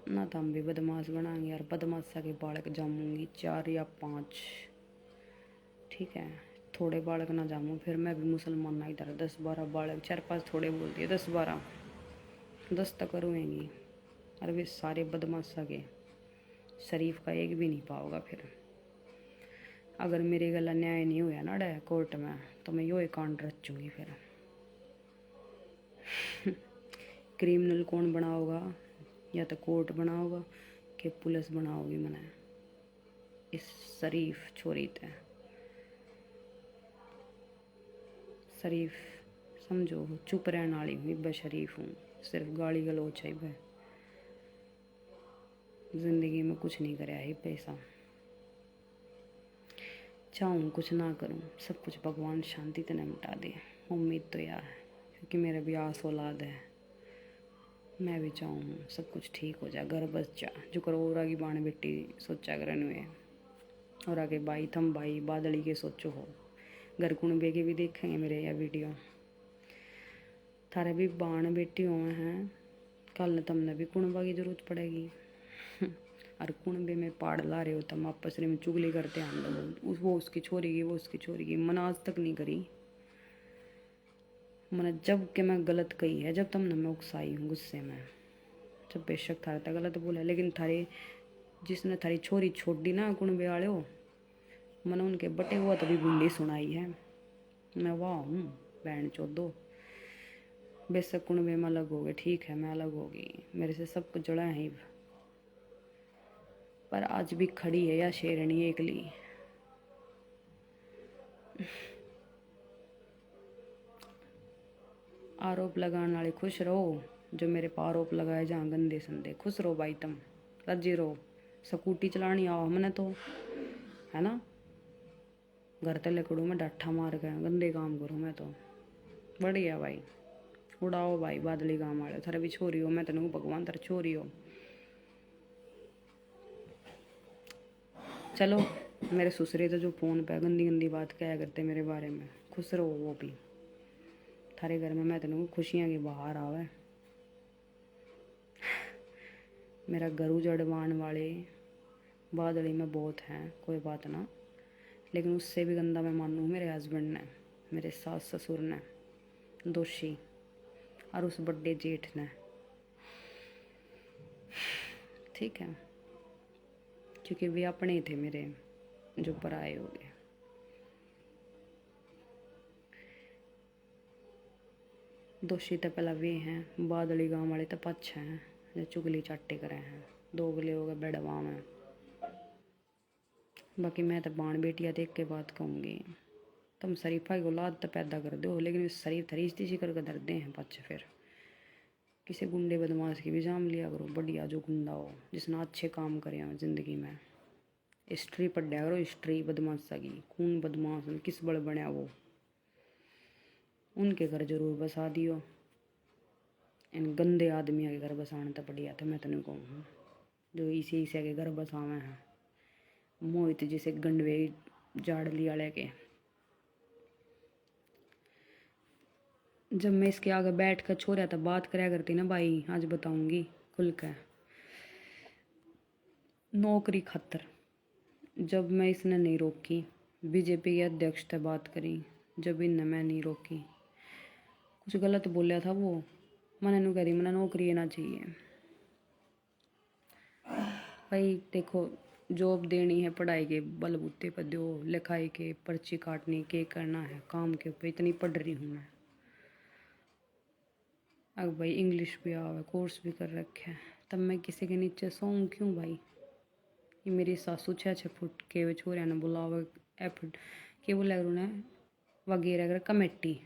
ना तो हम भी बदमाश बनाएंगे, और बदमाशा के बालक जामूंगी 4 या 5, ठीक है, थोड़े बालक ना जामूँ, फिर मैं भी मुसलमान ना इधर 10-12 बालक, 4-5 थोड़े बोल दिए, 10-12 10 तक करूँगी, और वे सारे बदमाशा के, शरीफ का एक भी नहीं पाओगा फिर। अगर मेरे गला न्याय नहीं हुआ ना डे कोर्ट में तो मैं यो कांड रचूँगी फिर क्रिमिनल कौन बनाओगा, या तो कोर्ट बनाओगा कि पुलिस बनाओगी मैंने इस शरीफ छोरी ते, शरीफ समझो, चुप रहने वाली हूँ, मैं शरीफ हूँ, सिर्फ गाली गलोच है भाई, जिंदगी में कुछ नहीं कराया है पैसा, चाहूँ कुछ ना करूँ, सब कुछ भगवान शांति तो नहीं मिटा दे, उम्मीद तो यार है, क्योंकि मेरा भी आस औलाद है, मैं भी चाहूँ सब कुछ ठीक हो जाए, घर बस जा, जो करो और आगे बाण बेटी सोचा करन हुए, और आगे भाई थम भाई बादली के सोचो हो, घर कुणबे के भी देखेंगे मेरे यह वीडियो, थारे भी बाण बेटी हुए हैं, कल तुमने भी कुणबा की जरूरत पड़ेगी और कुणबे में पाड़ ला रहे हो तुम, आपस में चुगली करते हैं हम लोग, वो उसकी छोरी की वो उसकी छोरी की, मन आज तक नहीं करी मैंने, जब कि मैं गलत कही है, जब तुमने मैं उकसाई हूँ गुस्से में, जब बेशक थारे तक गलत बोला, लेकिन थारे जिसने थारी छोरी छोड़ दी ना कुणबे वाले हो, मैंने उनके बटे हुआ तभी गुंडी सुनाई है, मैं वाह हूँ बहन चौदो, बेशक कुणबे में अलग हो गए, ठीक है मैं अलग हो गई, मेरे से सब कुछ जुड़ा है, पर आज भी खड़ी है या शेरनी एकली, आरोप लगाने वाले खुश रहो, जो मेरे पर आरोप लगाए जहाँ गंदे संदे, खुश रहो भाई तुम, रजे रहो, स्कूटी चलानी आओ हमने तो, है ना, घर तले कड़ू में डाठा मार गया, गंदे काम करूँ मैं तो, बढ़िया भाई, उड़ाओ भाई बादली गाँव वाले, थारे भी छोरी हो, मैं तेन भगवान तेरे छोरी हो, चलो मेरे ससुरे तो जो फ़ोन पे गंदी गंदी बात क्या करते मेरे बारे में, खुश रहो वो भी। थारे घर में मैं तेन खुशियाँ की बाहर आवे। मेरा घर उजड़वान वाले बादली में बहुत हैं, कोई बात ना, लेकिन उससे भी गंदा मैं मानूँ मेरे हस्बैंड ने, मेरे सास ससुर ने दोषी, और उस बड़े जेठ ने। ठीक है, क्योंकि वे अपने ही थे मेरे, जो पराए हो गए। दोषी तो पहला वे हैं, बादली गांव वाले तो पछ हैं जो चुगली चाटे करे हैं, दोगले हो गए बेड़वा में। बाकी मैं तो बाण बेटिया देख के बात कहूँगी, तुम शरीफा की औलाद तो पैदा कर दो, लेकिन इस शरीफ थरीस तीसी करके दर्दे हैं पच। फिर किसी गुंडे बदमाश की भी जाम लिया करो, बढ़िया जो गुंडा हो जिसने अच्छे काम करे हो ज़िंदगी में। हिस्ट्री पढ़ा करो, हिस्ट्री बदमाशा की, खून बदमाश किस बड़ बनया वो, उनके घर जरूर बसा दियो। इन गंदे आदमियों के घर बसाने तो बढ़िया था, मैं तेन कहूँ, जो इसी ईसा के घर बसावे हैं, मोहित जिसे गंडवे जाड़ लिया लेके। जब मैं इसके आगे बैठ कर छोरा था बात कराया करती ना भाई, आज बताऊंगी खुल कर। नौकरी खातर जब मैं इसने नहीं रोकी, बीजेपी के अध्यक्ष से बात करी, जब इनने मैं नहीं रोकी, कुछ गलत बोलिया था वो, मैंने नू कह दी मैंने नौकरी लेना चाहिए। भाई देखो, जॉब देनी है पढ़ाई के बलबूते पर दो, लिखाई के पर्ची काटनी के करना है काम के ऊपर, इतनी पढ़ रही हूँ मैं। अब भाई इंग्लिश भी आवे, कोर्स भी कर रखे है, तब मैं किसी के नीचे सोऊं क्यों भाई। ये मेरी सासू 6-6 फुट के छोरिया ने बुलावा एफर्ट के बोला उन्हें वगैरह अगर कमेटी,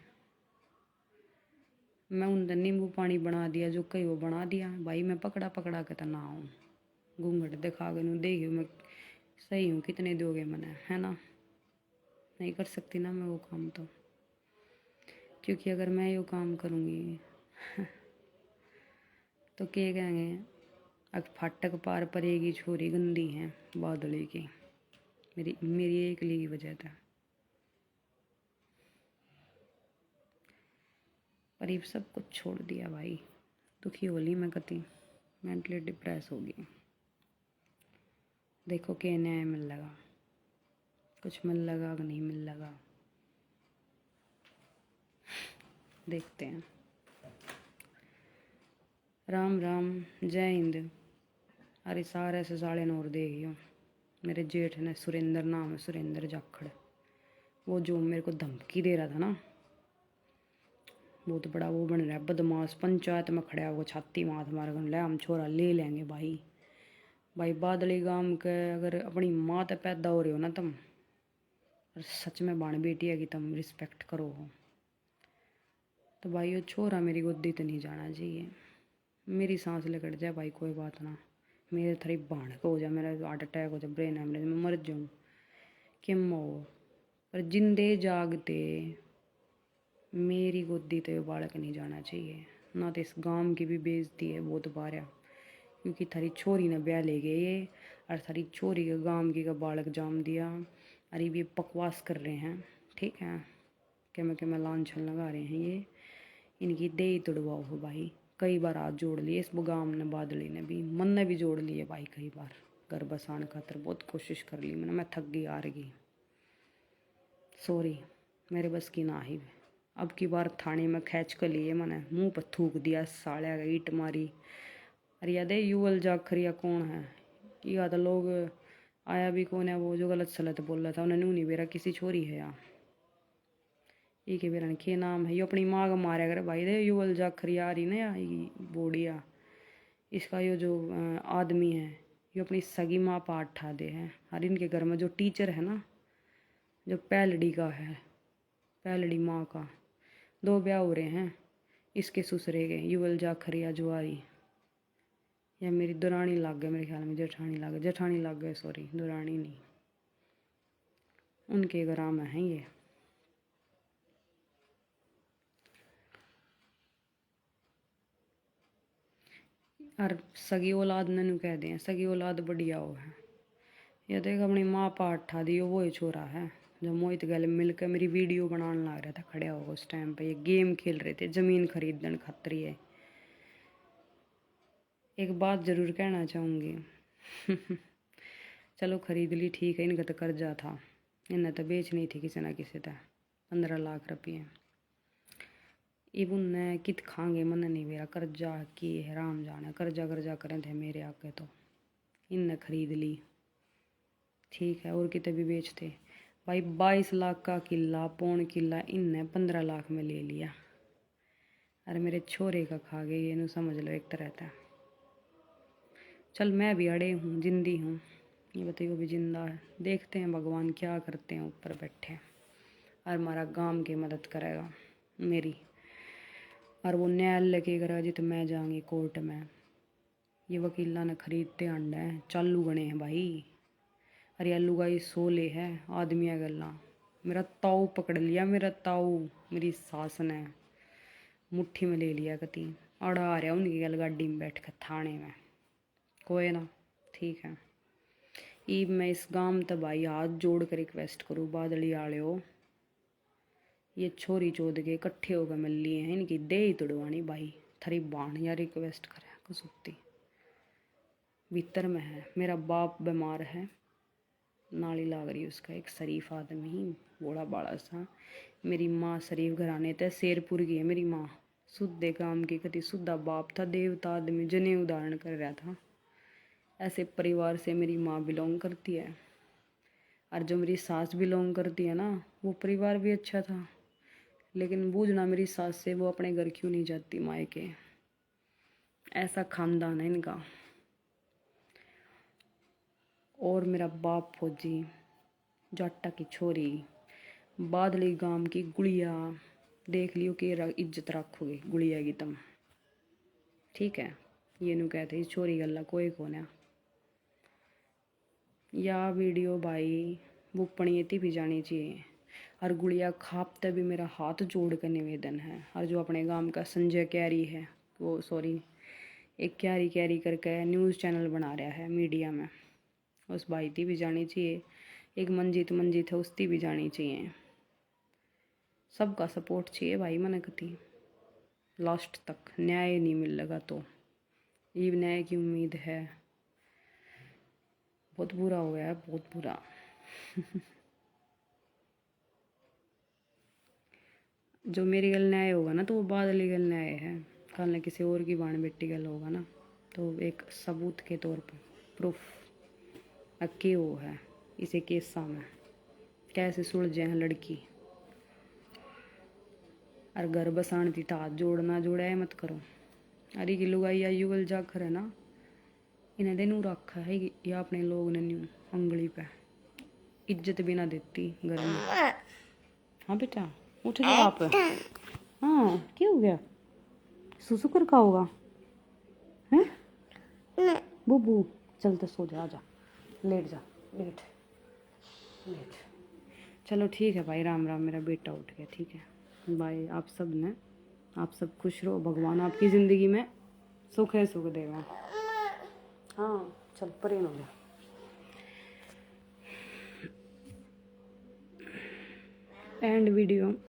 मैं उनका नींबू पानी बना दिया, जो कहीं वो बना दिया भाई। मैं पकड़ा पकड़ा के तो ना आऊँ, घूंघट दिखा के नू देखियो मैं सही हूँ, कितने दोगे मैंने, है ना। नहीं कर सकती ना मैं वो काम तो, क्योंकि अगर मैं ये काम करूँगी तो क्या कहेंगे, अब फाटक पार परेगी छोरी गंदी है बादली की, मेरी एक ली की वजह था। पर ये सब कुछ छोड़ दिया भाई, दुखी होली मैं कती, मेंटली डिप्रेस हो गई। देखो क्या न्याय मिल लगा, कुछ मिल लगा कि नहीं मिल लगा, देखते हैं। राम राम, जय हिंद। अरे सारे से साले नौर देखियो, मेरे जेठ ने सुरेंद्र नाम है, सुरेंद्र जाखड़, वो जो मेरे को धमकी दे रहा था ना, बहुत बड़ा वो बन रहा है बदमाश, पंचायत में खड़ा होगा छाती माथ मार कर ले हम छोरा ले लेंगे भाई। भाई बादली गांव के अगर अपनी माँ तो पैदा हो रहे हो ना तुम, और सच में बाण बेटी है कि तुम रिस्पेक्ट करो हो, तो भाई वो छोरा मेरी गोदी तो नहीं जाना चाहिए। मेरी सांस लेकट जाए भाई कोई बात ना, मेरे थरी बाण को हो जाए, मेरा हार्ट अटैक हो जाए, ब्रेन हेमरेज में मर जाऊँ किम हो, पर जिंदे जागते मेरी गोदी तो बालक नहीं जाना चाहिए ना। तो इस गांव की भी बेइज्जती है बहुत बार, क्योंकि थारी छोरी ने ब्याह ले गए ये, और थारी छोरी के गांव की का बालक जाम दिया, और ये बकवास कर रहे हैं। ठीक है, के मैं लांछन लगा रहे हैं ये, इनकी दे तुड़वाओ हो भाई। कई बार हाथ जोड़ लिए इस गांव ने, बादली ने भी, मन ने भी जोड़ लिए भाई कई बार, घर बसाने खातर बहुत कोशिश कर ली मैंने, मैं थक गई हार गई, सॉरी मेरे बस की ना ही। अब की बार थाने में खींच कर लिए मैंने, मुंह पर थूक दिया साले, ईट मारी। अरे याद है युवल जाखरिया कौन है, या तो लोग आया भी कौन है वो जो गलत सलत बोल रहा था, उन्होंने नहीं बेरा किसी छोरी है यहाँ, ये के बेरा के नाम है, ये अपनी माँ का मारा कर भाई दे, युवल जाखरिया आ रही ना ये बोड़िया, इसका ये जो आदमी है ये अपनी सगी माँ पाठ ठा दे है। और इनके घर में जो टीचर है ना, जो पैलड़ी का है, पैलड़ी माँ का, 2 ब्याह हो रहे हैं इसके ससुरे के, युवल जाखरिया जुआरी, या मेरी दुरानी लग गए मेरे ख्याल में, जेठानी लग गए सॉरी, दुरानी नहीं, उनके ग्राम में है ये। और सगी औलाद ने कह दें, सगी औलाद बढ़िया हो है, ये देख अपनी माँ पाठ ठा दी वो ही छोरा है, जब मोहित गल मिलकर मेरी वीडियो बनाने लग रहा था खड़ा होगा उस टाइम पे, ये गेम खेल रहे थे ज़मीन खरीदने खातर ही है। एक बात ज़रूर कहना चाहूँगी चलो खरीद ली ठीक है, इनका तो कर्जा था, इन्हें तो बेचनी थी किसी ना किसी का 15 लाख रुपये। इब उनने कित खांगे मन नहीं मेरा कर्जा की है, राम जाने कर्जा कर्जा करें थे मेरे आगे, तो इनने खरीद ली ठीक है, और कितने भी बेचते भाई। 22 लाख का किला, पौन किला इनने 15 लाख में ले लिया। अरे मेरे छोरे का खा गए ये, नू समझ लो एक तरह था। चल मैं भी अड़े हूँ, जिंदी हूँ, ये बताइए वो भी जिंदा है। देखते हैं भगवान क्या करते हैं ऊपर बैठे, और हमारा गांव की मदद करेगा मेरी, और वो न्यायालय की करेगा जी, तो मैं जाऊँगी कोर्ट में। ये वकीला ने खरीदते अंडे हैं, चालू गणे हैं भाई। अरे आलू गाई सोले है आदमिया गल्ला। मेरा ताऊ पकड़ लिया, मेरा ताऊ मेरी सास ने मुट्ठी में ले लिया कती, अड़ा आ रहा उनकी गल गाड़ी में बैठ कर थाने में। कोई ना ठीक है। ईब मैं इस गांव तब भाई हाथ जोड़ कर रिक्वेस्ट करूँ बादली आले हो, ये छोरी चोद के इकट्ठे होकर मिल लिए हैं, इनकी दे ही तुड़वानी भाई। थरी बाण या रिक्वेस्ट करे कसुत्ती भीतर में है। मेरा बाप बीमार है, नाली लाग रही उसका, एक शरीफ आदमी बूढ़ा बाड़ा सा। मेरी माँ शरीफ घराने ते शेरपुर की है मेरी माँ, शुद्ध काम की कति शुद्धा बाप था, देवता आदमी जने उदाहरण कर रहा था। ऐसे परिवार से मेरी माँ बिलोंग करती है, और जो मेरी सास बिलोंग करती है ना, वो परिवार भी अच्छा था। लेकिन बूझना मेरी सास से वो अपने घर क्यों नहीं जाती मायके, ऐसा खानदान है इनका। और मेरा बाप फौजी, जाटा की छोरी, बादली गांव की गुड़िया, देख लियो कि इज्जत रखोगे गुड़िया की तुम ठीक है। ये नू कहते छोरी गल्ला कोई कौन है। या वीडियो भाई बुपणी इतनी भी जानी चाहिए, और गुड़िया खापते भी मेरा हाथ जोड़ कर निवेदन है। और जो अपने गांव का संजय कैरी है, वो सॉरी एक कैरी कैरी करके न्यूज़ चैनल बना रहा है मीडिया में, उस भाई थी भी जानी चाहिए। एक मंजीत मंजीत है उसकी भी जानी चाहिए। सबका सपोर्ट चाहिए भाई मन कती, लास्ट तक न्याय नहीं मिलेगा तो ये न्याय की उम्मीद है। बहुत बुरा हो गया है, बहुत बुरा जो मेरी गल न्याय होगा ना, तो वो बादली गल न्याय है। कल ने किसी और की बाण बेटी गल होगा ना, तो एक सबूत के तौर पर प्रूफ अक्के वो है इसे केसा में कैसे सुलझे हैं लड़की। और घर बसाण थी हाथ जोड़ना जोड़ा है मत करो। अरे की लुगाई या युगल जाकर है ना, इन्हें देनू रखा है या अपने लोग ने न्यू अंगली पे इज्जत भी ना देती घर में। हाँ बेटा उठ जाओ आप। हाँ क्या हो गया, सुसु कर का होगा हैं बुबू, चल तो सो जा, आजा लेट जा, लेट लेट। चलो ठीक है भाई, राम राम, मेरा बेटा उठ गया ठीक है। बाय। आप सब ने, आप सब खुश रहो, भगवान आपकी ज़िंदगी में सुख है सुख देगा। हाँ चल परेन हो जा। And video.